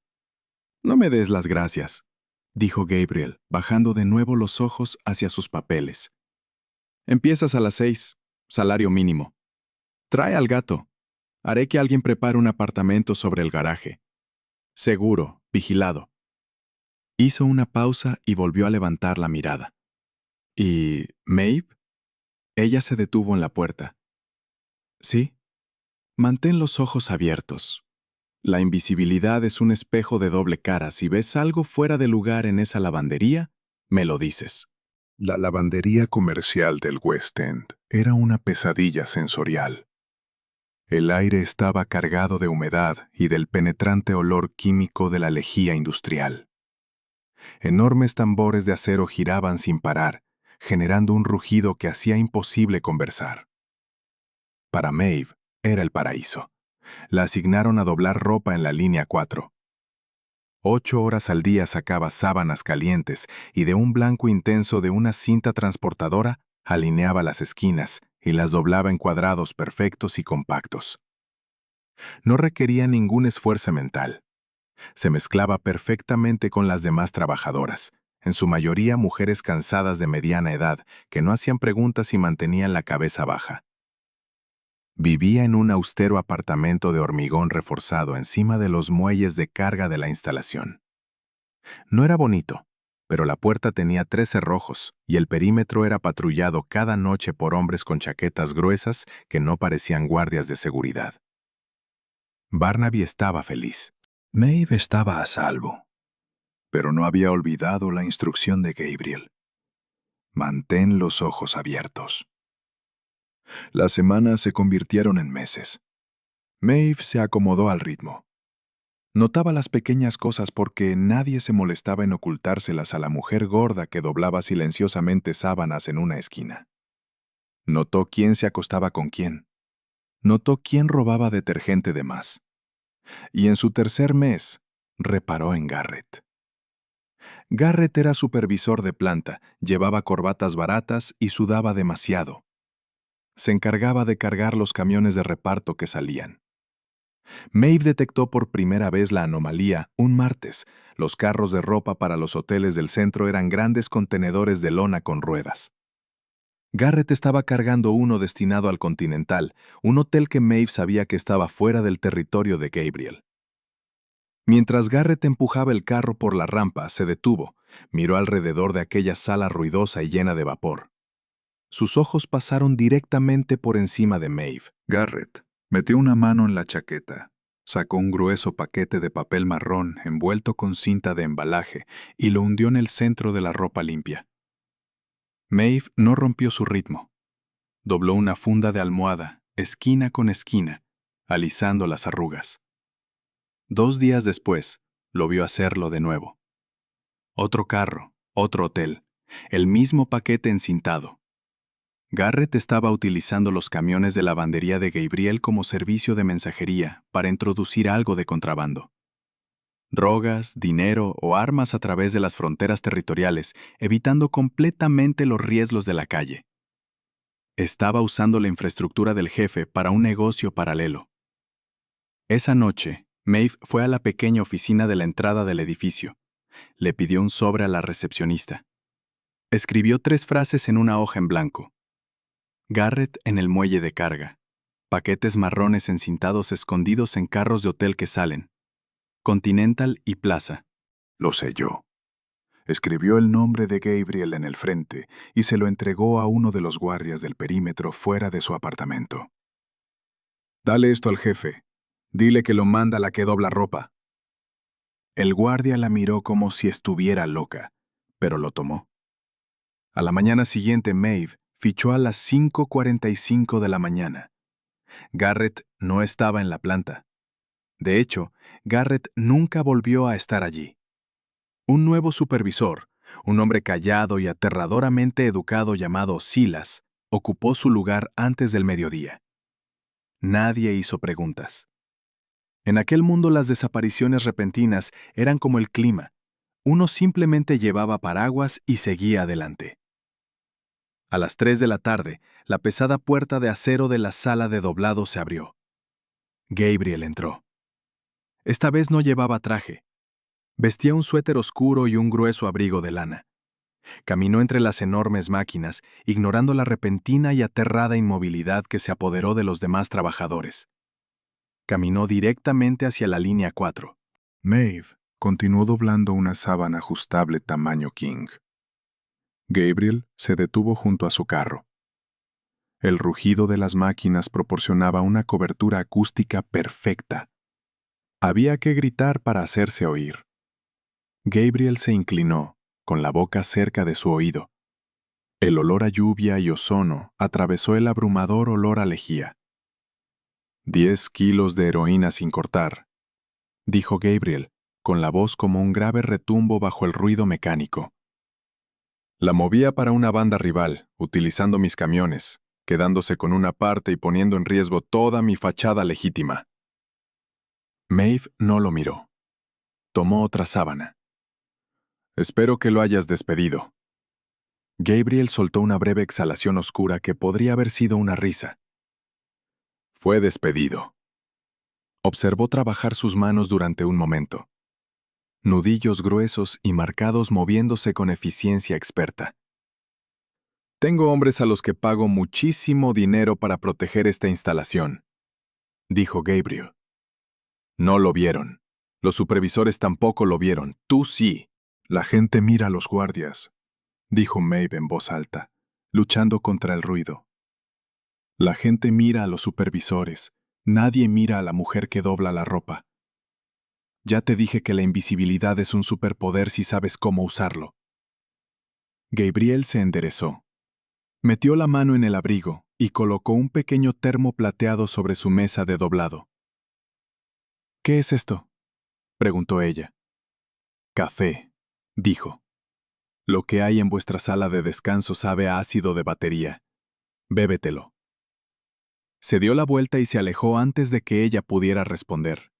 No me des las gracias, dijo Gabriel, bajando de nuevo los ojos hacia sus papeles. Empiezas a las 6, salario mínimo. Trae al gato. Haré que alguien prepare un apartamento sobre el garaje. Seguro, vigilado. Hizo una pausa y volvió a levantar la mirada. ¿Y Maeve? Ella se detuvo en la puerta. Sí. Mantén los ojos abiertos. La invisibilidad es un espejo de doble cara. Si ves algo fuera de lugar en esa lavandería, me lo dices. La lavandería comercial del West End era una pesadilla sensorial. El aire estaba cargado de humedad y del penetrante olor químico de la lejía industrial. Enormes tambores de acero giraban sin parar, generando un rugido que hacía imposible conversar. Para Maeve era el paraíso. La asignaron a doblar ropa en la línea 4. 8 horas al día sacaba sábanas calientes y de un blanco intenso de una cinta transportadora alineaba las esquinas y las doblaba en cuadrados perfectos y compactos. No requería ningún esfuerzo mental. Se mezclaba perfectamente con las demás trabajadoras, en su mayoría mujeres cansadas de mediana edad que no hacían preguntas y mantenían la cabeza baja. Vivía en un austero apartamento de hormigón reforzado encima de los muelles de carga de la instalación. No era bonito, pero la puerta tenía 3 cerrojos y el perímetro era patrullado cada noche por hombres con chaquetas gruesas que no parecían guardias de seguridad. Barnaby estaba feliz. Maeve estaba a salvo, pero no había olvidado la instrucción de Gabriel. Mantén los ojos abiertos. Las semanas se convirtieron en meses. Maeve se acomodó al ritmo. Notaba las pequeñas cosas porque nadie se molestaba en ocultárselas a la mujer gorda que doblaba silenciosamente sábanas en una esquina. Notó quién se acostaba con quién. Notó quién robaba detergente de más. Y en su tercer mes, reparó en Garrett. Garrett era supervisor de planta, llevaba corbatas baratas y sudaba demasiado. Se encargaba de cargar los camiones de reparto que salían. Maeve detectó por primera vez la anomalía un martes. Los carros de ropa para los hoteles del centro eran grandes contenedores de lona con ruedas. Garrett estaba cargando uno destinado al Continental, un hotel que Maeve sabía que estaba fuera del territorio de Gabriel. Mientras Garrett empujaba el carro por la rampa, se detuvo, miró alrededor de aquella sala ruidosa y llena de vapor. Sus ojos pasaron directamente por encima de Maeve. Garrett metió una mano en la chaqueta, sacó un grueso paquete de papel marrón envuelto con cinta de embalaje y lo hundió en el centro de la ropa limpia. Maeve no rompió su ritmo. Dobló una funda de almohada, esquina con esquina, alisando las arrugas. 2 días después, lo vio hacerlo de nuevo. Otro carro, otro hotel, el mismo paquete encintado. Garrett estaba utilizando los camiones de lavandería de Gabriel como servicio de mensajería para introducir algo de contrabando. Drogas, dinero o armas a través de las fronteras territoriales, evitando completamente los riesgos de la calle. Estaba usando la infraestructura del jefe para un negocio paralelo. Esa noche, Maeve fue a la pequeña oficina de la entrada del edificio. Le pidió un sobre a la recepcionista. Escribió 3 frases en una hoja en blanco. Garrett en el muelle de carga. Paquetes marrones encintados escondidos en carros de hotel que salen. Continental y Plaza. Lo selló. Escribió el nombre de Gabriel en el frente y se lo entregó a uno de los guardias del perímetro fuera de su apartamento. Dale esto al jefe. Dile que lo manda la que dobla ropa. El guardia la miró como si estuviera loca, pero lo tomó. A la mañana siguiente, Maeve fichó a las 5:45 de la mañana. Garrett no estaba en la planta. De hecho, Garrett nunca volvió a estar allí. Un nuevo supervisor, un hombre callado y aterradoramente educado llamado Silas, ocupó su lugar antes del mediodía. Nadie hizo preguntas. En aquel mundo las desapariciones repentinas eran como el clima. Uno simplemente llevaba paraguas y seguía adelante. A las 3 de la tarde, la pesada puerta de acero de la sala de doblado se abrió. Gabriel entró. Esta vez no llevaba traje. Vestía un suéter oscuro y un grueso abrigo de lana. Caminó entre las enormes máquinas, ignorando la repentina y aterrada inmovilidad que se apoderó de los demás trabajadores. Caminó directamente hacia la línea 4. Maeve continuó doblando una sábana ajustable tamaño king. Gabriel se detuvo junto a su carro. El rugido de las máquinas proporcionaba una cobertura acústica perfecta. Había que gritar para hacerse oír. Gabriel se inclinó, con la boca cerca de su oído. El olor a lluvia y ozono atravesó el abrumador olor a lejía. 10 kilos de heroína sin cortar, dijo Gabriel, con la voz como un grave retumbo bajo el ruido mecánico. La movía para una banda rival, utilizando mis camiones, quedándose con una parte y poniendo en riesgo toda mi fachada legítima. Maeve no lo miró. Tomó otra sábana. Espero que lo hayas despedido. Gabriel soltó una breve exhalación oscura que podría haber sido una risa. Fue despedido. Observó trabajar sus manos durante un momento. nudillos gruesos y marcados moviéndose con eficiencia experta. Tengo hombres a los que pago muchísimo dinero para proteger esta instalación, dijo Gabriel. No lo vieron. Los supervisores tampoco lo vieron. Tú sí. La gente mira a los guardias, dijo Maeve en voz alta, luchando contra el ruido. La gente mira a los supervisores. Nadie mira a la mujer que dobla la ropa. Ya te dije que la invisibilidad es un superpoder si sabes cómo usarlo. Gabriel se enderezó. Metió la mano en el abrigo y colocó un pequeño termo plateado sobre su mesa de doblado. ¿Qué es esto?, preguntó ella. Café, dijo. Lo que hay en vuestra sala de descanso sabe a ácido de batería. Bébetelo. Se dio la vuelta y se alejó antes de que ella pudiera responder.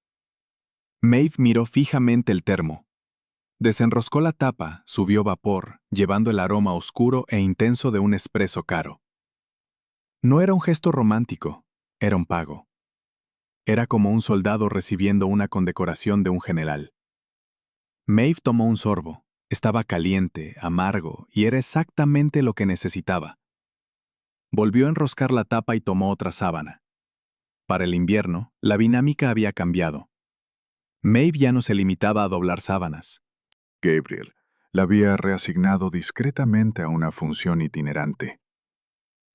Maeve miró fijamente el termo. Desenroscó la tapa, subió vapor, llevando el aroma oscuro e intenso de un espresso caro. No era un gesto romántico, era un pago. Era como un soldado recibiendo una condecoración de un general. Maeve tomó un sorbo. Estaba caliente, amargo, y era exactamente lo que necesitaba. Volvió a enroscar la tapa y tomó otra sábana. Para el invierno, la dinámica había cambiado. Maeve ya no se limitaba a doblar sábanas. Gabriel la había reasignado discretamente a una función itinerante.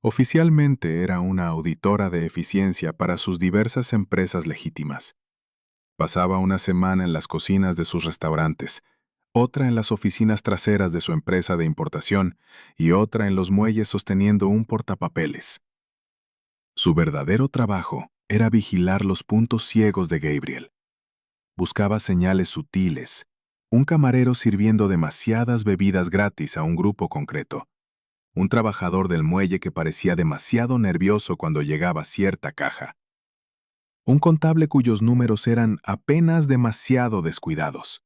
Oficialmente era una auditora de eficiencia para sus diversas empresas legítimas. Pasaba una semana en las cocinas de sus restaurantes, otra en las oficinas traseras de su empresa de importación y otra en los muelles sosteniendo un portapapeles. Su verdadero trabajo era vigilar los puntos ciegos de Gabriel. Buscaba señales sutiles, un camarero sirviendo demasiadas bebidas gratis a un grupo concreto, un trabajador del muelle que parecía demasiado nervioso cuando llegaba cierta caja, un contable cuyos números eran apenas demasiado descuidados.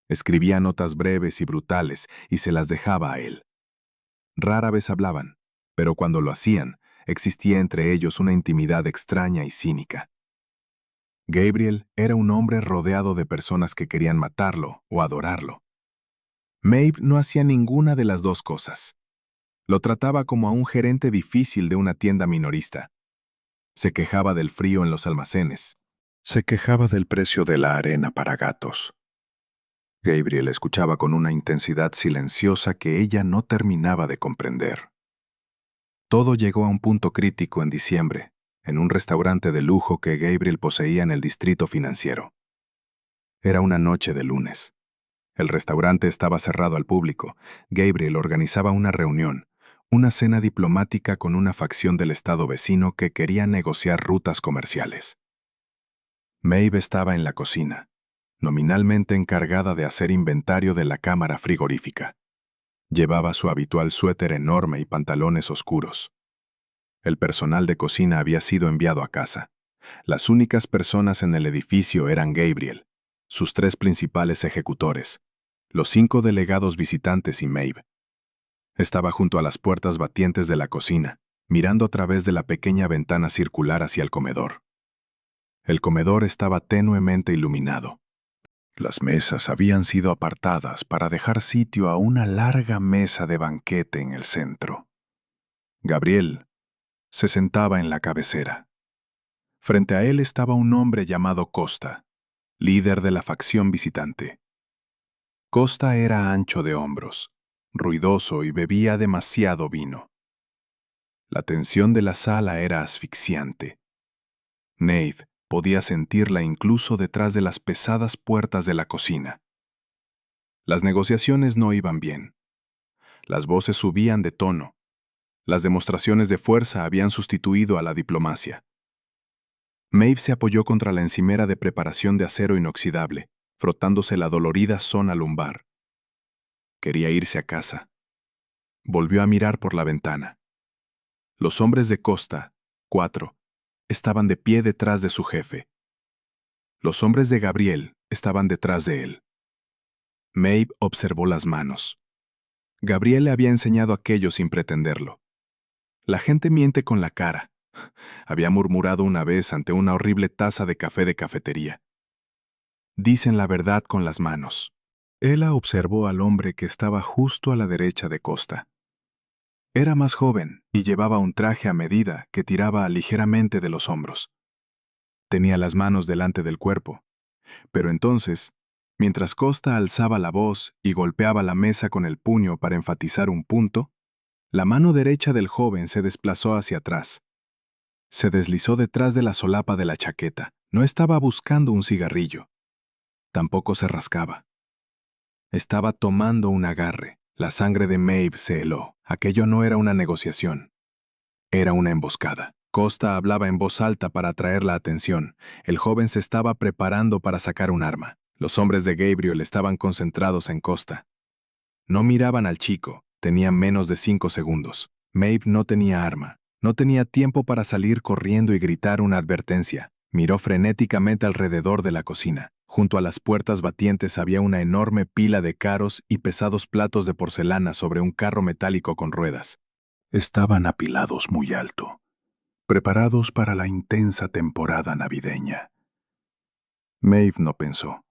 Escribía notas breves y brutales y se las dejaba a él. Rara vez hablaban, pero cuando lo hacían, existía entre ellos una intimidad extraña y cínica. Gabriel era un hombre rodeado de personas que querían matarlo o adorarlo. Maeve no hacía ninguna de las dos cosas. Lo trataba como a un gerente difícil de una tienda minorista. Se quejaba del frío en los almacenes. Se quejaba del precio de la arena para gatos. Gabriel escuchaba con una intensidad silenciosa que ella no terminaba de comprender. Todo llegó a un punto crítico en diciembre, en un restaurante de lujo que Gabriel poseía en el distrito financiero. Era una noche de lunes. El restaurante estaba cerrado al público. Gabriel organizaba una reunión, una cena diplomática con una facción del estado vecino que quería negociar rutas comerciales. Maeve estaba en la cocina, nominalmente encargada de hacer inventario de la cámara frigorífica. Llevaba su habitual suéter enorme y pantalones oscuros. El personal de cocina había sido enviado a casa. Las únicas personas en el edificio eran Gabriel, sus 3 principales ejecutores, los 5 delegados visitantes y Maeve. Estaba junto a las puertas batientes de la cocina, mirando a través de la pequeña ventana circular hacia el comedor. El comedor estaba tenuemente iluminado. Las mesas habían sido apartadas para dejar sitio a una larga mesa de banquete en el centro. Gabriel se sentaba en la cabecera. Frente a él estaba un hombre llamado Costa, líder de la facción visitante. Costa era ancho de hombros, ruidoso y bebía demasiado vino. La tensión de la sala era asfixiante. Maeve podía sentirla incluso detrás de las pesadas puertas de la cocina. Las negociaciones no iban bien. Las voces subían de tono. Las demostraciones de fuerza habían sustituido a la diplomacia. Maeve se apoyó contra la encimera de preparación de acero inoxidable, frotándose la dolorida zona lumbar. Quería irse a casa. Volvió a mirar por la ventana. Los hombres de Costa, 4, estaban de pie detrás de su jefe. Los hombres de Gabriel estaban detrás de él. Maeve observó las manos. Gabriel le había enseñado aquello sin pretenderlo. La gente miente con la cara, había murmurado una vez ante una horrible taza de café de cafetería. dicen la verdad con las manos. Ella observó al hombre que estaba justo a la derecha de Costa. Era más joven y llevaba un traje a medida que tiraba ligeramente de los hombros. Tenía las manos delante del cuerpo, pero entonces, mientras Costa alzaba la voz y golpeaba la mesa con el puño para enfatizar un punto, la mano derecha del joven se desplazó hacia atrás. Se deslizó detrás de la solapa de la chaqueta. No estaba buscando un cigarrillo. Tampoco se rascaba. Estaba tomando un agarre. La sangre de Maeve se heló. Aquello no era una negociación. Era una emboscada. Costa hablaba en voz alta para atraer la atención. El joven se estaba preparando para sacar un arma. Los hombres de Gabriel estaban concentrados en Costa. No miraban al chico. Tenían menos de 5 segundos. Maeve no tenía arma. No tenía tiempo para salir corriendo y gritar una advertencia. Miró frenéticamente alrededor de la cocina. Junto a las puertas batientes había una enorme pila de caros y pesados platos de porcelana sobre un carro metálico con ruedas. Estaban apilados muy alto, preparados para la intensa temporada navideña. Maeve no pensó.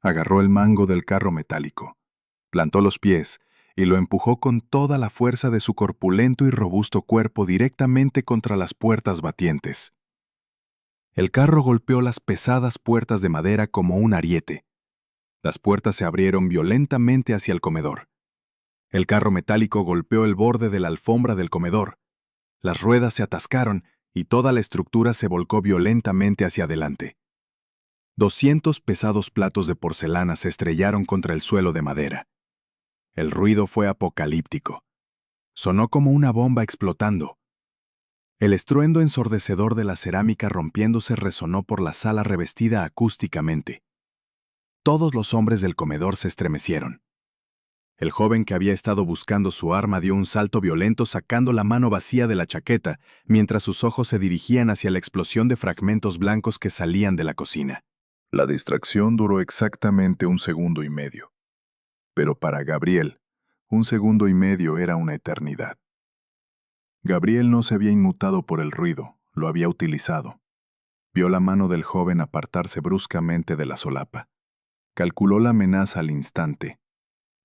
Agarró el mango del carro metálico, plantó los pies y lo empujó con toda la fuerza de su corpulento y robusto cuerpo directamente contra las puertas batientes. El carro golpeó las pesadas puertas de madera como un ariete. Las puertas se abrieron violentamente hacia el comedor. El carro metálico golpeó el borde de la alfombra del comedor. Las ruedas se atascaron y toda la estructura se volcó violentamente hacia adelante. 200 pesados platos de porcelana se estrellaron contra el suelo de madera. El ruido fue apocalíptico. Sonó como una bomba explotando. El estruendo ensordecedor de la cerámica rompiéndose resonó por la sala revestida acústicamente. Todos los hombres del comedor se estremecieron. El joven que había estado buscando su arma dio un salto violento sacando la mano vacía de la chaqueta, mientras sus ojos se dirigían hacia la explosión de fragmentos blancos que salían de la cocina. La distracción duró exactamente 1 segundo y medio. Pero para Gabriel, 1 segundo y medio era una eternidad. Gabriel no se había inmutado por el ruido, lo había utilizado. Vio la mano del joven apartarse bruscamente de la solapa. Calculó la amenaza al instante.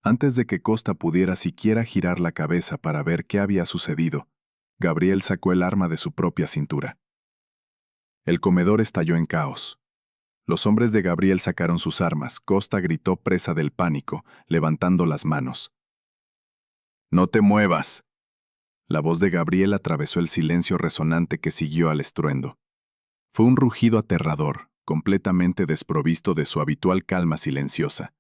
Antes de que Costa pudiera siquiera girar la cabeza para ver qué había sucedido, Gabriel sacó el arma de su propia cintura. El comedor estalló en caos. Los hombres de Gabriel sacaron sus armas. Costa gritó presa del pánico, levantando las manos. «¡No te muevas!». La voz de Gabriel atravesó el silencio resonante que siguió al estruendo. Fue un rugido aterrador, completamente desprovisto de su habitual calma silenciosa.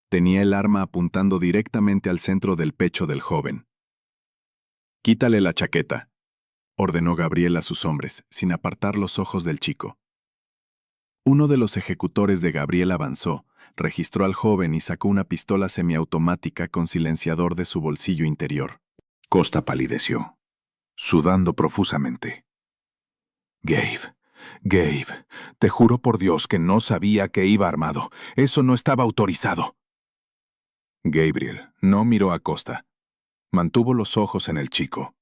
Tenía el arma apuntando directamente al centro del pecho del joven. «Quítale la chaqueta», ordenó Gabriel a sus hombres, sin apartar los ojos del chico. Uno de los ejecutores de Gabriel avanzó, registró al joven y sacó una pistola semiautomática con silenciador de su bolsillo interior. Costa palideció, sudando profusamente. Gabe, te juro por Dios que no sabía que iba armado. Eso no estaba autorizado». Gabriel no miró a Costa. Mantuvo los ojos en el chico.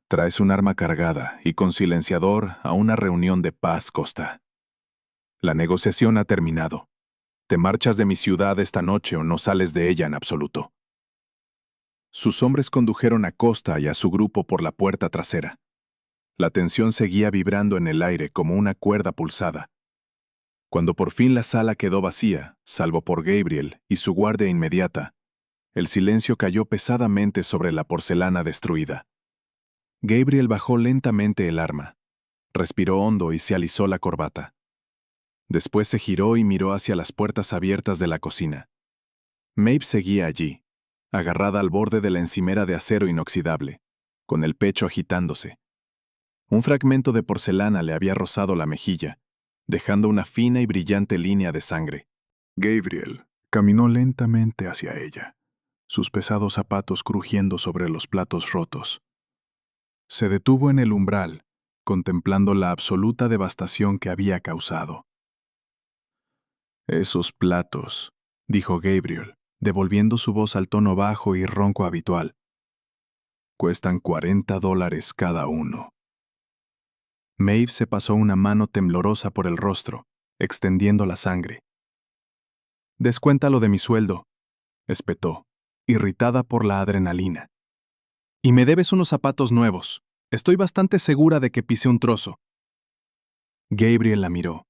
«Traes un arma cargada y con silenciador a una reunión de paz, Costa. La negociación ha terminado. Te marchas de mi ciudad esta noche o no sales de ella en absoluto». Sus hombres condujeron a Costa y a su grupo por la puerta trasera. La tensión seguía vibrando en el aire como una cuerda pulsada. Cuando por fin la sala quedó vacía, salvo por Gabriel y su guardia inmediata, el silencio cayó pesadamente sobre la porcelana destruida. Gabriel bajó lentamente el arma, respiró hondo y se alisó la corbata. Después se giró y miró hacia las puertas abiertas de la cocina. Maeve seguía allí, agarrada al borde de la encimera de acero inoxidable, con el pecho agitándose. Un fragmento de porcelana le había rozado la mejilla, dejando una fina y brillante línea de sangre. Gabriel caminó lentamente hacia ella, sus pesados zapatos crujiendo sobre los platos rotos. Se detuvo en el umbral, contemplando la absoluta devastación que había causado. «Esos platos», dijo Gabriel, devolviendo su voz al tono bajo y ronco habitual, «cuestan $40 cada uno». Maeve se pasó una mano temblorosa por el rostro, extendiendo la sangre. «Descuéntalo de mi sueldo», espetó, irritada por la adrenalina. «Y me debes unos zapatos nuevos. Estoy bastante segura de que pisé un trozo». Gabriel la miró.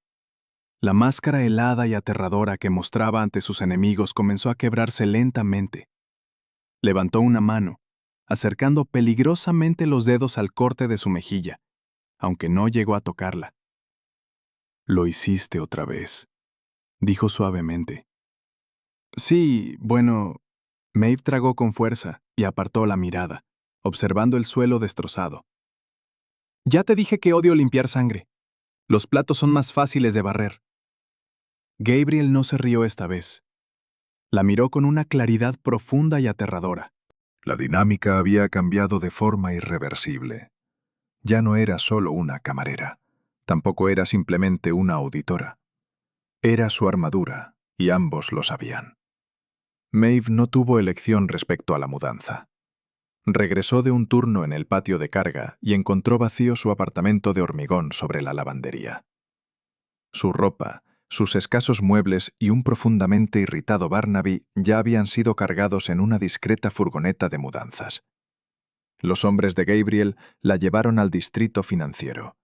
La máscara helada y aterradora que mostraba ante sus enemigos comenzó a quebrarse lentamente. Levantó una mano, acercando peligrosamente los dedos al corte de su mejilla, aunque no llegó a tocarla. «Lo hiciste otra vez», dijo suavemente. «Sí, bueno». Maeve tragó con fuerza y apartó la mirada, observando el suelo destrozado. «Ya te dije que odio limpiar sangre. Los platos son más fáciles de barrer». Gabriel no se rió esta vez. La miró con una claridad profunda y aterradora. La dinámica había cambiado de forma irreversible. Ya no era solo una camarera, tampoco era simplemente una auditora. Era su armadura, y ambos lo sabían. Maeve no tuvo elección respecto a la mudanza. Regresó de un turno en el patio de carga y encontró vacío su apartamento de hormigón sobre la lavandería. Su ropa, sus escasos muebles y un profundamente irritado Barnaby ya habían sido cargados en una discreta furgoneta de mudanzas. Los hombres de Gabriel la llevaron al distrito financiero.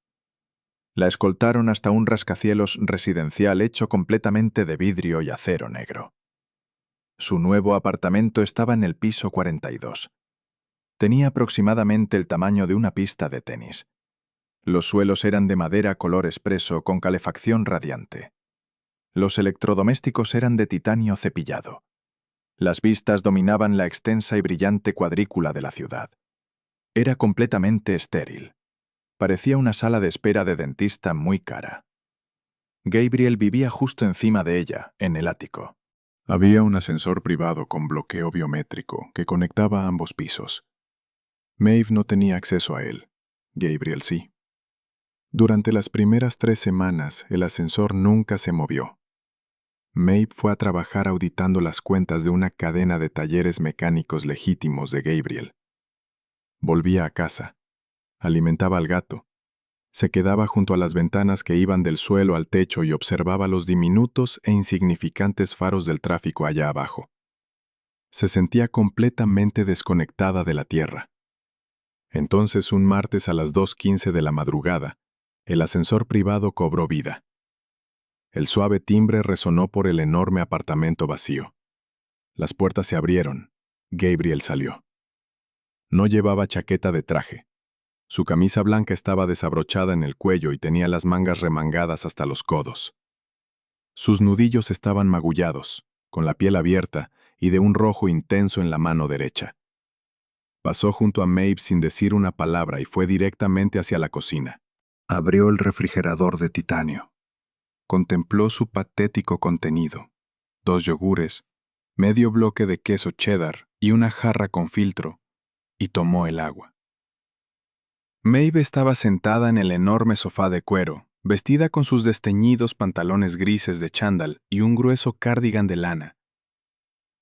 La escoltaron hasta un rascacielos residencial hecho completamente de vidrio y acero negro. Su nuevo apartamento estaba en el piso 42. Tenía aproximadamente el tamaño de una pista de tenis. Los suelos eran de madera color espresso con calefacción radiante. Los electrodomésticos eran de titanio cepillado. Las vistas dominaban la extensa y brillante cuadrícula de la ciudad. Era completamente estéril. Parecía una sala de espera de dentista muy cara. Gabriel vivía justo encima de ella, en el ático. Había un ascensor privado con bloqueo biométrico que conectaba ambos pisos. Maeve no tenía acceso a él. Gabriel sí. Durante las primeras 3 semanas, el ascensor nunca se movió. Maeve fue a trabajar auditando las cuentas de una cadena de talleres mecánicos legítimos de Gabriel. Volvía a casa. Alimentaba al gato. Se quedaba junto a las ventanas que iban del suelo al techo y observaba los diminutos e insignificantes faros del tráfico allá abajo. Se sentía completamente desconectada de la tierra. Entonces, un martes a las 2:15 de la madrugada, el ascensor privado cobró vida. El suave timbre resonó por el enorme apartamento vacío. Las puertas se abrieron. Gabriel salió. No llevaba chaqueta de traje. Su camisa blanca estaba desabrochada en el cuello y tenía las mangas remangadas hasta los codos. Sus nudillos estaban magullados, con la piel abierta y de un rojo intenso en la mano derecha. Pasó junto a Maeve sin decir una palabra y fue directamente hacia la cocina. Abrió el refrigerador de titanio. Contempló su patético contenido: 2 yogures, medio bloque de queso cheddar y una jarra con filtro, y tomó el agua. Maeve estaba sentada en el enorme sofá de cuero, vestida con sus desteñidos pantalones grises de chándal y un grueso cardigan de lana.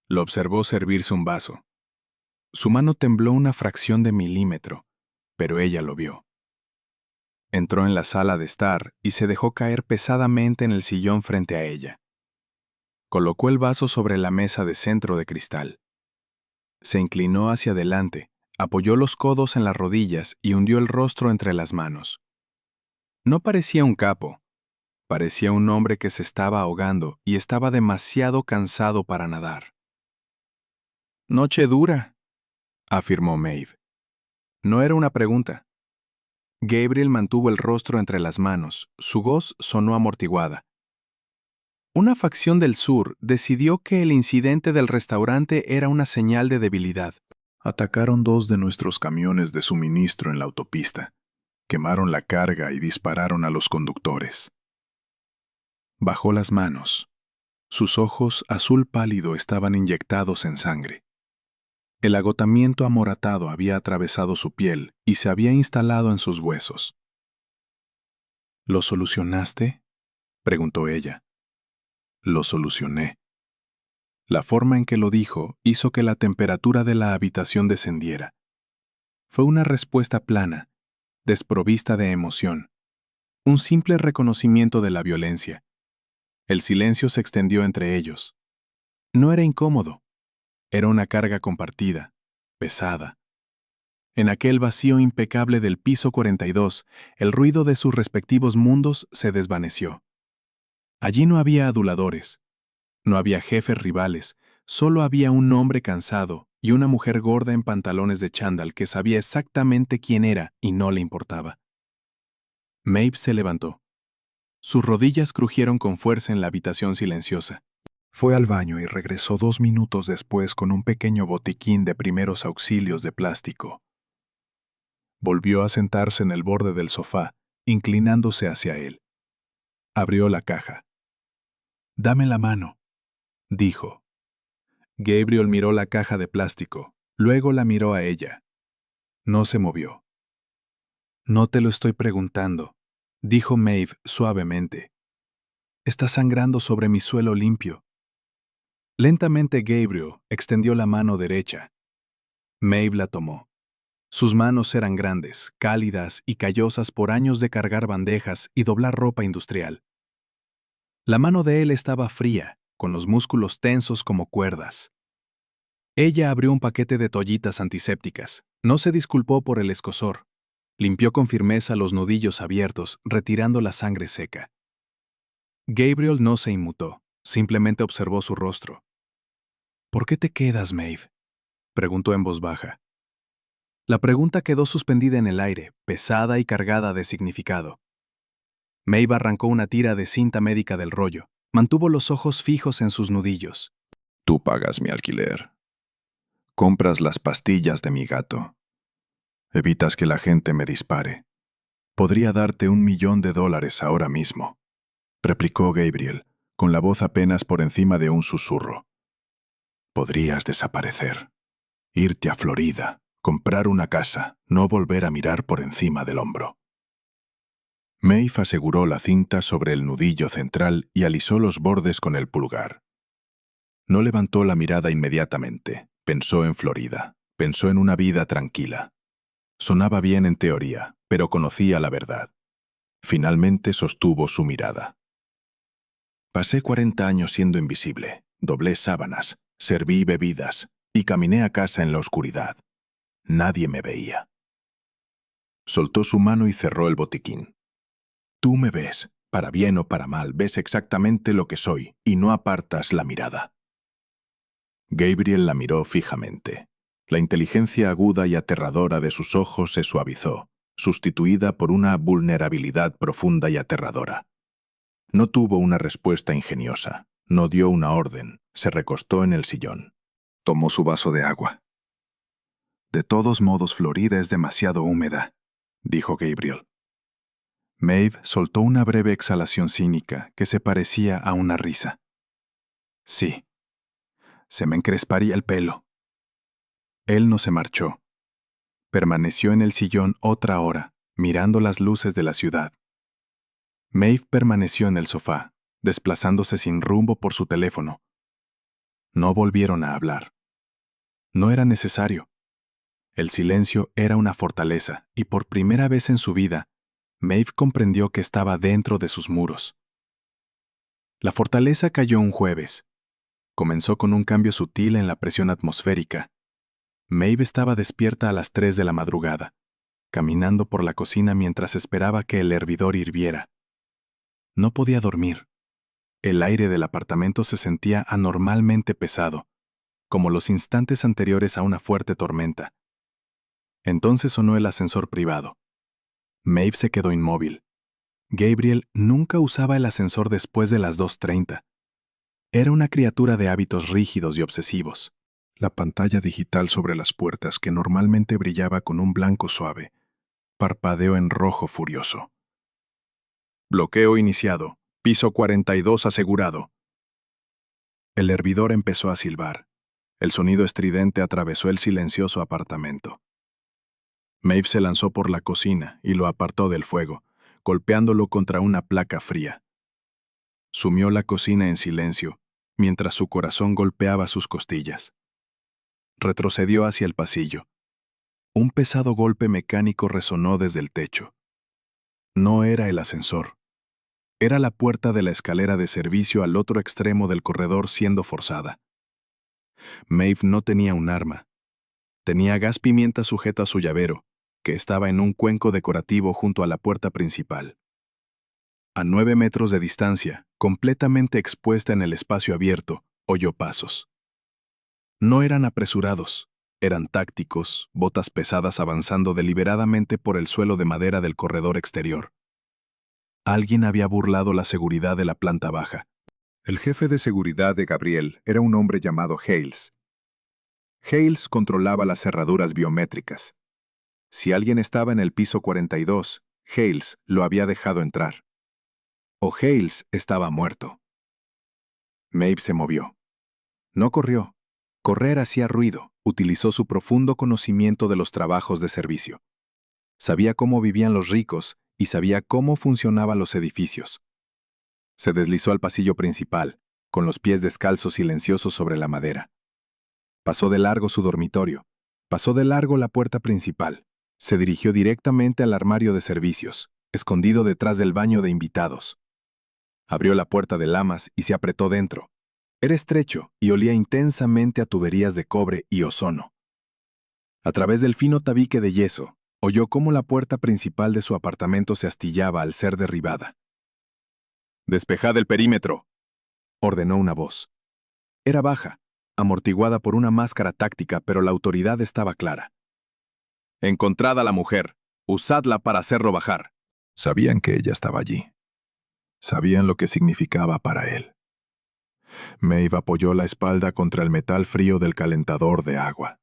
Lo observó servirse un vaso. Su mano tembló una fracción de milímetro, pero ella lo vio. Entró en la sala de estar y se dejó caer pesadamente en el sillón frente a ella. Colocó el vaso sobre la mesa de centro de cristal. Se inclinó hacia adelante, apoyó los codos en las rodillas y hundió el rostro entre las manos. No parecía un capo. Parecía un hombre que se estaba ahogando y estaba demasiado cansado para nadar. «Noche dura», afirmó Maeve. No era una pregunta. Gabriel mantuvo el rostro entre las manos. Su voz sonó amortiguada. Una facción del sur decidió que el incidente del restaurante era una señal de debilidad. Atacaron 2 de nuestros camiones de suministro en la autopista. Quemaron la carga y dispararon a los conductores. Bajó las manos. Sus ojos azul pálido estaban inyectados en sangre. El agotamiento amoratado había atravesado su piel y se había instalado en sus huesos. ¿Lo solucionaste?, preguntó ella. Lo solucioné. La forma en que lo dijo hizo que la temperatura de la habitación descendiera. Fue una respuesta plana, desprovista de emoción. Un simple reconocimiento de la violencia, El silencio se extendió entre ellos. No era incómodo. Era una carga compartida, pesada. En aquel vacío impecable del piso 42, el ruido de sus respectivos mundos se desvaneció. Allí no había aduladores, no había jefes rivales, solo había un hombre cansado y una mujer gorda en pantalones de chándal que sabía exactamente quién era y no le importaba. Maeve se levantó. Sus rodillas crujieron con fuerza en la habitación silenciosa. Fue al baño y regresó 2 minutos después con un pequeño botiquín de primeros auxilios de plástico. Volvió a sentarse en el borde del sofá, inclinándose hacia él. Abrió la caja. «Dame la mano», dijo. Gabriel miró la caja de plástico, luego la miró a ella. No se movió. «No te lo estoy preguntando», dijo Maeve suavemente. «Está sangrando sobre mi suelo limpio». Lentamente Gabriel extendió la mano derecha. Maeve la tomó. Sus manos eran grandes, cálidas y callosas por años de cargar bandejas y doblar ropa industrial. La mano de él estaba fría, con los músculos tensos como cuerdas. Ella abrió un paquete de toallitas antisépticas. No se disculpó por el escozor. Limpió con firmeza los nudillos abiertos, retirando la sangre seca. Gabriel no se inmutó, simplemente observó su rostro. «¿Por qué te quedas, Maeve?», preguntó en voz baja. La pregunta quedó suspendida en el aire, pesada y cargada de significado. Maeve arrancó una tira de cinta médica del rollo. Mantuvo los ojos fijos en sus nudillos. Tú pagas mi alquiler. Compras las pastillas de mi gato. Evitas que la gente me dispare. Podría darte $1.000.000 ahora mismo, replicó Gabriel, con la voz apenas por encima de un susurro. Podrías desaparecer, irte a Florida, comprar una casa, no volver a mirar por encima del hombro. Maeve aseguró la cinta sobre el nudillo central y alisó los bordes con el pulgar. No levantó la mirada inmediatamente. Pensó en Florida. Pensó en una vida tranquila. Sonaba bien en teoría, pero conocía la verdad. Finalmente sostuvo su mirada. Pasé 40 años siendo invisible. Doblé sábanas, serví bebidas y caminé a casa en la oscuridad. Nadie me veía. Soltó su mano y cerró el botiquín. Tú me ves, para bien o para mal, ves exactamente lo que soy y no apartas la mirada. Gabriel la miró fijamente. La inteligencia aguda y aterradora de sus ojos se suavizó, sustituida por una vulnerabilidad profunda y aterradora. No tuvo una respuesta ingeniosa, no dio una orden, se recostó en el sillón. Tomó su vaso de agua. «De todos modos, Florida es demasiado húmeda», dijo Gabriel. Maeve soltó una breve exhalación cínica que se parecía a una risa. «Sí, se me encresparía el pelo». Él no se marchó. Permaneció en el sillón otra hora, mirando las luces de la ciudad. Maeve permaneció en el sofá, desplazándose sin rumbo por su teléfono. No volvieron a hablar. No era necesario. El silencio era una fortaleza, y por primera vez en su vida, Maeve comprendió que estaba dentro de sus muros. La fortaleza cayó un jueves. Comenzó con un cambio sutil en la presión atmosférica. Maeve estaba despierta a las 3 de la madrugada, caminando por la cocina mientras esperaba que el hervidor hirviera. No podía dormir. El aire del apartamento se sentía anormalmente pesado, como los instantes anteriores a una fuerte tormenta. Entonces sonó el ascensor privado. Maeve se quedó inmóvil. Gabriel nunca usaba el ascensor después de las 2:30. Era una criatura de hábitos rígidos y obsesivos. La pantalla digital sobre las puertas, que normalmente brillaba con un blanco suave, parpadeó en rojo furioso. «Bloqueo iniciado. Piso 42 asegurado». El hervidor empezó a silbar. El sonido estridente atravesó el silencioso apartamento. Maeve se lanzó por la cocina y lo apartó del fuego, golpeándolo contra una placa fría. Sumió la cocina en silencio, mientras su corazón golpeaba sus costillas. Retrocedió hacia el pasillo. Un pesado golpe mecánico resonó desde el techo. No era el ascensor. Era la puerta de la escalera de servicio al otro extremo del corredor siendo forzada. Maeve no tenía un arma. Tenía gas pimienta sujeto a su llavero, que estaba en un cuenco decorativo junto a la puerta principal. A 9 metros de distancia, completamente expuesta en el espacio abierto, oyó pasos. No eran apresurados, eran tácticos, botas pesadas avanzando deliberadamente por el suelo de madera del corredor exterior. Alguien había burlado la seguridad de la planta baja. El jefe de seguridad de Gabriel era un hombre llamado Hales. Hales controlaba las cerraduras biométricas. Si alguien estaba en el piso 42, Hales lo había dejado entrar. O Hales estaba muerto. Maeve se movió. No corrió. Correr hacía ruido. Utilizó su profundo conocimiento de los trabajos de servicio. Sabía cómo vivían los ricos y sabía cómo funcionaban los edificios. Se deslizó al pasillo principal, con los pies descalzos silenciosos sobre la madera. Pasó de largo su dormitorio. Pasó de largo la puerta principal. Se dirigió directamente al armario de servicios, escondido detrás del baño de invitados. Abrió la puerta de lamas y se apretó dentro. Era estrecho y olía intensamente a tuberías de cobre y ozono. A través del fino tabique de yeso, oyó cómo la puerta principal de su apartamento se astillaba al ser derribada. «Despejad el perímetro», ordenó una voz. Era baja, amortiguada por una máscara táctica, pero la autoridad estaba clara. «Encontrad a la mujer. Usadla para hacerlo bajar». Sabían que ella estaba allí. Sabían lo que significaba para él. Maeve apoyó la espalda contra el metal frío del calentador de agua.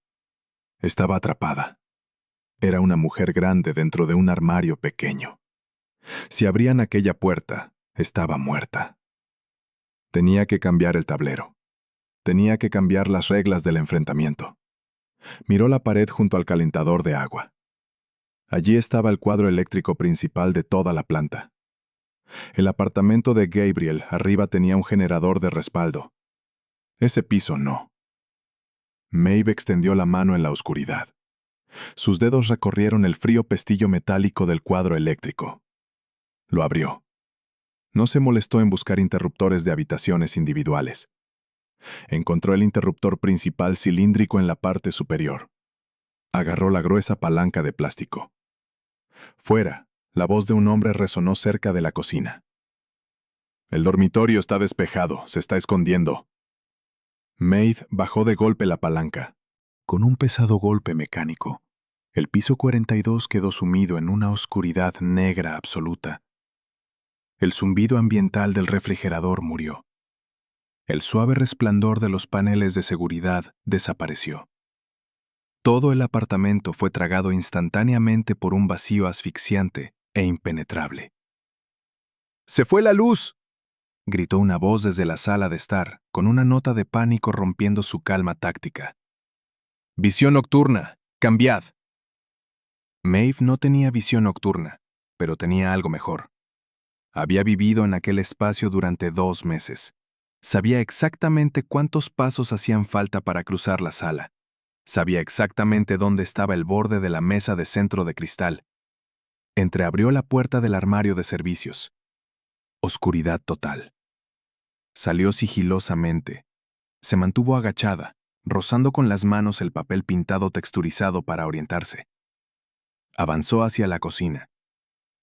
Estaba atrapada. Era una mujer grande dentro de un armario pequeño. Si abrían aquella puerta, estaba muerta. Tenía que cambiar el tablero. Tenía que cambiar las reglas del enfrentamiento. Miró la pared junto al calentador de agua. Allí estaba el cuadro eléctrico principal de toda la planta. El apartamento de Gabriel arriba tenía un generador de respaldo. Ese piso no. Maeve extendió la mano en la oscuridad. Sus dedos recorrieron el frío pestillo metálico del cuadro eléctrico. Lo abrió. No se molestó en buscar interruptores de habitaciones individuales. Encontró el interruptor principal cilíndrico en la parte superior. Agarró la gruesa palanca de plástico. Fuera, la voz de un hombre resonó cerca de la cocina. «El dormitorio está despejado, se está escondiendo». Maeve bajó de golpe la palanca. Con un pesado golpe mecánico, el piso 42 quedó sumido en una oscuridad negra absoluta. El zumbido ambiental del refrigerador murió. El suave resplandor de los paneles de seguridad desapareció. Todo el apartamento fue tragado instantáneamente por un vacío asfixiante e impenetrable. «¡Se fue la luz!», gritó una voz desde la sala de estar, con una nota de pánico rompiendo su calma táctica. «Visión nocturna, cambiad». Maeve no tenía visión nocturna, pero tenía algo mejor. Había vivido en aquel espacio durante 2 meses. Sabía exactamente cuántos pasos hacían falta para cruzar la sala. Sabía exactamente dónde estaba el borde de la mesa de centro de cristal. Entreabrió la puerta del armario de servicios. Oscuridad total. Salió sigilosamente. Se mantuvo agachada, rozando con las manos el papel pintado texturizado para orientarse. Avanzó hacia la cocina.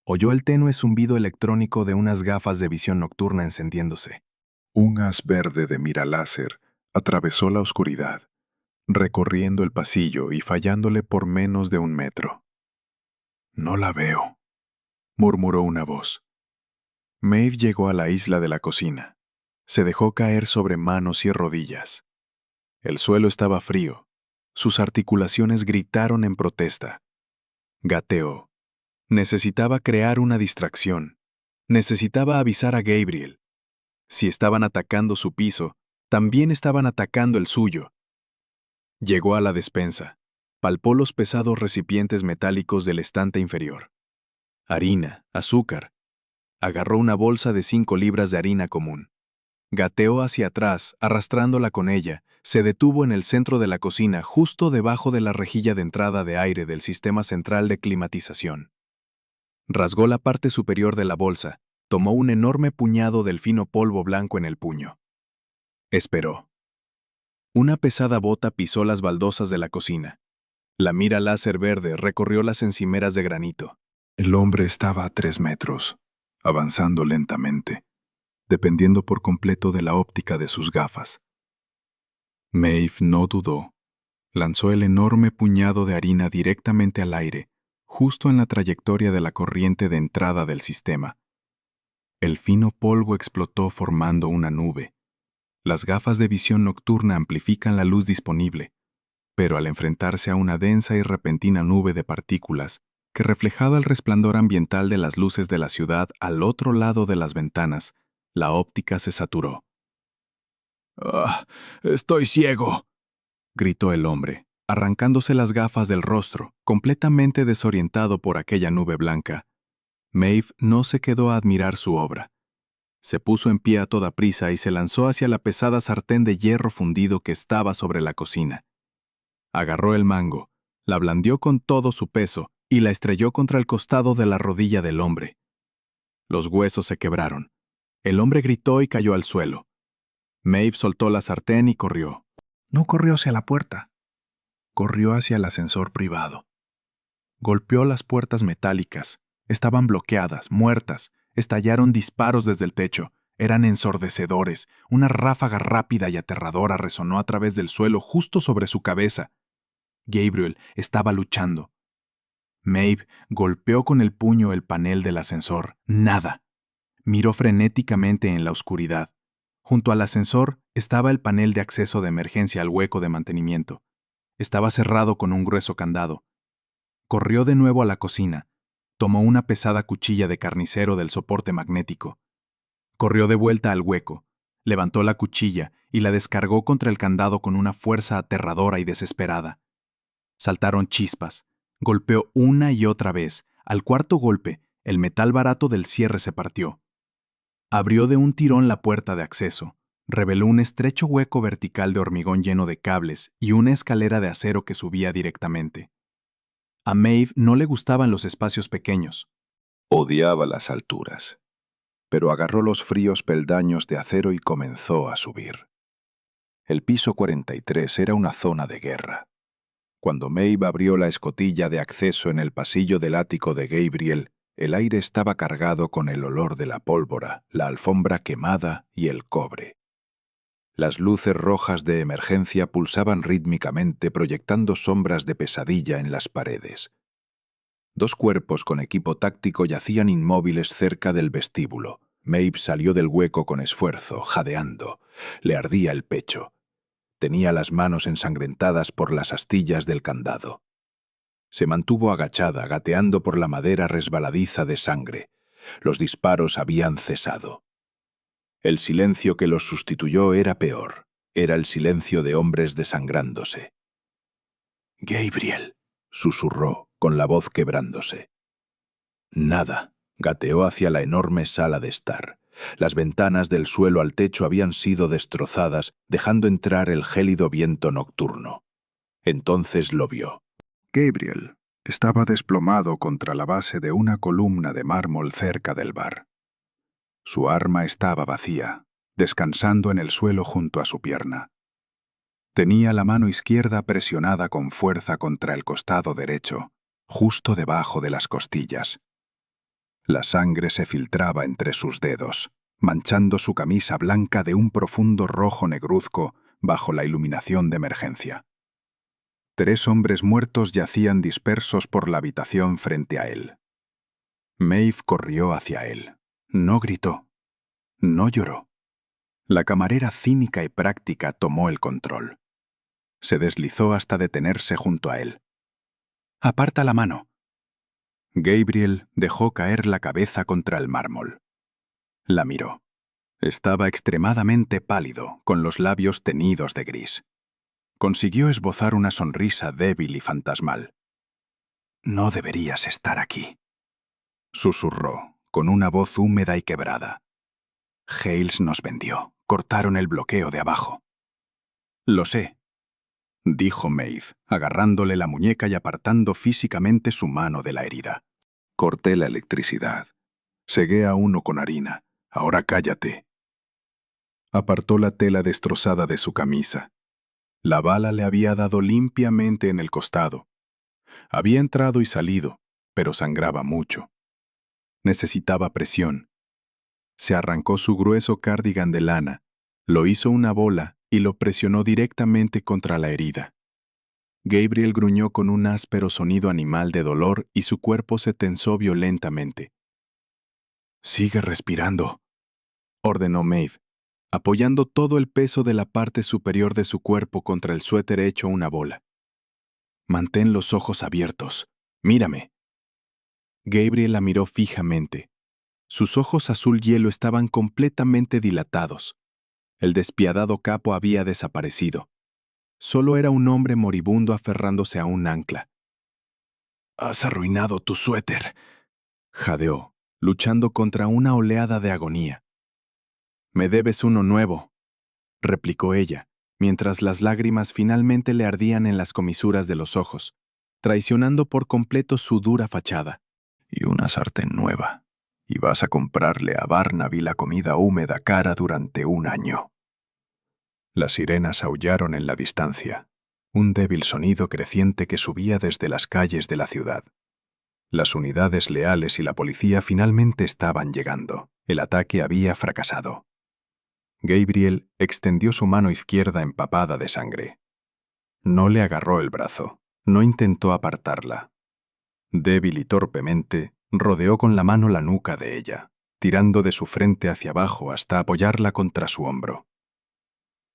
Oyó el tenue zumbido electrónico de unas gafas de visión nocturna encendiéndose. Un haz verde de mira láser atravesó la oscuridad, recorriendo el pasillo y fallándole por menos de 1 metro. «No la veo», murmuró una voz. Maeve llegó a la isla de la cocina. Se dejó caer sobre manos y rodillas. El suelo estaba frío. Sus articulaciones gritaron en protesta. Gateó. Necesitaba crear una distracción. Necesitaba avisar a Gabriel. Si estaban atacando su piso, también estaban atacando el suyo. Llegó a la despensa. Palpó los pesados recipientes metálicos del estante inferior. Harina, azúcar. Agarró una bolsa de 5 libras de harina común. Gateó hacia atrás, arrastrándola con ella. Se detuvo en el centro de la cocina, justo debajo de la rejilla de entrada de aire del sistema central de climatización. Rasgó la parte superior de la bolsa tomó un enorme puñado del fino polvo blanco en el puño. Esperó. Una pesada bota pisó las baldosas de la cocina. La mira láser verde recorrió las encimeras de granito. El hombre estaba a 3 metros, avanzando lentamente, dependiendo por completo de la óptica de sus gafas. Maeve no dudó. Lanzó el enorme puñado de harina directamente al aire, justo en la trayectoria de la corriente de entrada del sistema. El fino polvo explotó formando una nube. Las gafas de visión nocturna amplifican la luz disponible, pero al enfrentarse a una densa y repentina nube de partículas, que reflejaba el resplandor ambiental de las luces de la ciudad al otro lado de las ventanas, la óptica se saturó. «¡Ah! ¡Estoy ciego!», gritó el hombre, arrancándose las gafas del rostro, completamente desorientado por aquella nube blanca. Maeve no se quedó a admirar su obra. Se puso en pie a toda prisa y se lanzó hacia la pesada sartén de hierro fundido que estaba sobre la cocina. Agarró el mango, la blandió con todo su peso y la estrelló contra el costado de la rodilla del hombre. Los huesos se quebraron. El hombre gritó y cayó al suelo. Maeve soltó la sartén y corrió. No corrió hacia la puerta. Corrió hacia el ascensor privado. Golpeó las puertas metálicas. Estaban bloqueadas, muertas. Estallaron disparos desde el techo. Eran ensordecedores. Una ráfaga rápida y aterradora resonó a través del suelo justo sobre su cabeza. Gabriel estaba luchando. Maeve golpeó con el puño el panel del ascensor. Nada. Miró frenéticamente en la oscuridad. Junto al ascensor estaba el panel de acceso de emergencia al hueco de mantenimiento. Estaba cerrado con un grueso candado. Corrió de nuevo a la cocina. Tomó una pesada cuchilla de carnicero del soporte magnético. Corrió de vuelta al hueco. Levantó la cuchilla y la descargó contra el candado con una fuerza aterradora y desesperada. Saltaron chispas. Golpeó una y otra vez. Al cuarto golpe, el metal barato del cierre se partió. Abrió de un tirón la puerta de acceso. Reveló un estrecho hueco vertical de hormigón lleno de cables y una escalera de acero que subía directamente. A Maeve no le gustaban los espacios pequeños. Odiaba las alturas, pero agarró los fríos peldaños de acero y comenzó a subir. El piso 43 era una zona de guerra. Cuando Maeve abrió la escotilla de acceso en el pasillo del ático de Gabriel, el aire estaba cargado con el olor de la pólvora, la alfombra quemada y el cobre. Las luces rojas de emergencia pulsaban rítmicamente proyectando sombras de pesadilla en las paredes. 2 cuerpos con equipo táctico yacían inmóviles cerca del vestíbulo. Maeve salió del hueco con esfuerzo, jadeando. Le ardía el pecho. Tenía las manos ensangrentadas por las astillas del candado. Se mantuvo agachada, gateando por la madera resbaladiza de sangre. Los disparos habían cesado. El silencio que los sustituyó era peor. Era el silencio de hombres desangrándose. «Gabriel», susurró, con la voz quebrándose. Nada. Gateó hacia la enorme sala de estar. Las ventanas del suelo al techo habían sido destrozadas, dejando entrar el gélido viento nocturno. Entonces lo vio. Gabriel estaba desplomado contra la base de una columna de mármol cerca del bar. Su arma estaba vacía, descansando en el suelo junto a su pierna. Tenía la mano izquierda presionada con fuerza contra el costado derecho, justo debajo de las costillas. La sangre se filtraba entre sus dedos, manchando su camisa blanca de un profundo rojo negruzco bajo la iluminación de emergencia. 3 hombres muertos yacían dispersos por la habitación frente a él. Maeve corrió hacia él. No gritó. No lloró. La camarera cínica y práctica tomó el control. Se deslizó hasta detenerse junto a él. «Aparta la mano». Gabriel dejó caer la cabeza contra el mármol. La miró. Estaba extremadamente pálido, con los labios teñidos de gris. Consiguió esbozar una sonrisa débil y fantasmal. «No deberías estar aquí», susurró, con una voz húmeda y quebrada. «Hales nos vendió. Cortaron el bloqueo de abajo». «Lo sé», dijo Maeve, agarrándole la muñeca y apartando físicamente su mano de la herida. «Corté la electricidad. Cegué a uno con harina. Ahora cállate. Apartó la tela destrozada de su camisa. La bala le había dado limpiamente en el costado. Había entrado y salido, pero sangraba mucho. Necesitaba presión. Se arrancó su grueso cardigan de lana, lo hizo una bola y lo presionó directamente contra la herida. Gabriel gruñó con un áspero sonido animal de dolor y su cuerpo se tensó violentamente. «Sigue respirando», ordenó Maeve, apoyando todo el peso de la parte superior de su cuerpo contra el suéter hecho una bola. «Mantén los ojos abiertos. Mírame». Gabriel la miró fijamente. Sus ojos azul hielo estaban completamente dilatados. El despiadado capo había desaparecido. Solo era un hombre moribundo aferrándose a un ancla. «Has arruinado tu suéter», jadeó, luchando contra una oleada de agonía. «Me debes uno nuevo», replicó ella, mientras las lágrimas finalmente le ardían en las comisuras de los ojos, traicionando por completo su dura fachada. «Y una sartén nueva. Y vas a comprarle a Barnaby la comida húmeda cara durante un año». Las sirenas aullaron en la distancia, un débil sonido creciente que subía desde las calles de la ciudad. Las unidades leales y la policía finalmente estaban llegando. El ataque había fracasado. Gabriel extendió su mano izquierda empapada de sangre. No le agarró el brazo, no intentó apartarla. Débil y torpemente, rodeó con la mano la nuca de ella, tirando de su frente hacia abajo hasta apoyarla contra su hombro.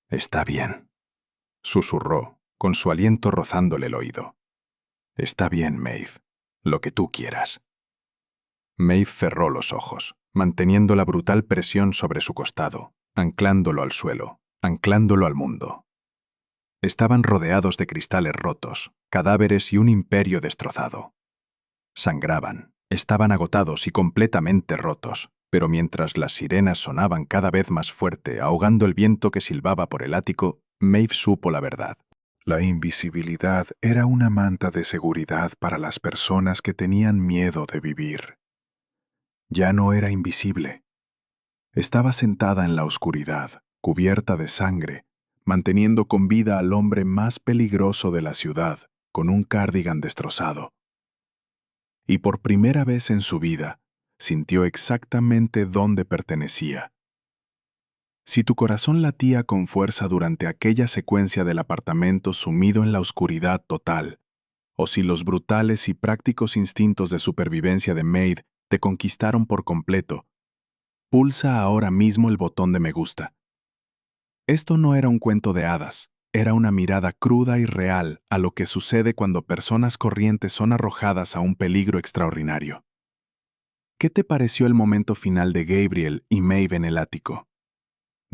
«Está bien», susurró, con su aliento rozándole el oído. «Está bien, Maeve. Lo que tú quieras». Maeve cerró los ojos, manteniendo la brutal presión sobre su costado, anclándolo al suelo, anclándolo al mundo. Estaban rodeados de cristales rotos, cadáveres y un imperio destrozado. Sangraban, estaban agotados y completamente rotos, pero mientras las sirenas sonaban cada vez más fuerte, ahogando el viento que silbaba por el ático, Maeve supo la verdad. La invisibilidad era una manta de seguridad para las personas que tenían miedo de vivir. Ya no era invisible. Estaba sentada en la oscuridad, cubierta de sangre, manteniendo con vida al hombre más peligroso de la ciudad, con un cardigan destrozado. Y por primera vez en su vida, sintió exactamente dónde pertenecía. Si tu corazón latía con fuerza durante aquella secuencia del apartamento sumido en la oscuridad total, o si los brutales y prácticos instintos de supervivencia de Maeve te conquistaron por completo, pulsa ahora mismo el botón de me gusta. Esto no era un cuento de hadas, era una mirada cruda y real a lo que sucede cuando personas corrientes son arrojadas a un peligro extraordinario. ¿Qué te pareció el momento final de Gabriel y Maeve en el ático?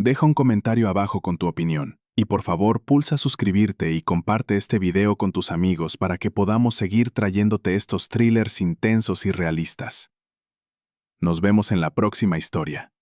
Deja un comentario abajo con tu opinión, y por favor pulsa suscribirte y comparte este video con tus amigos para que podamos seguir trayéndote estos thrillers intensos y realistas. Nos vemos en la próxima historia.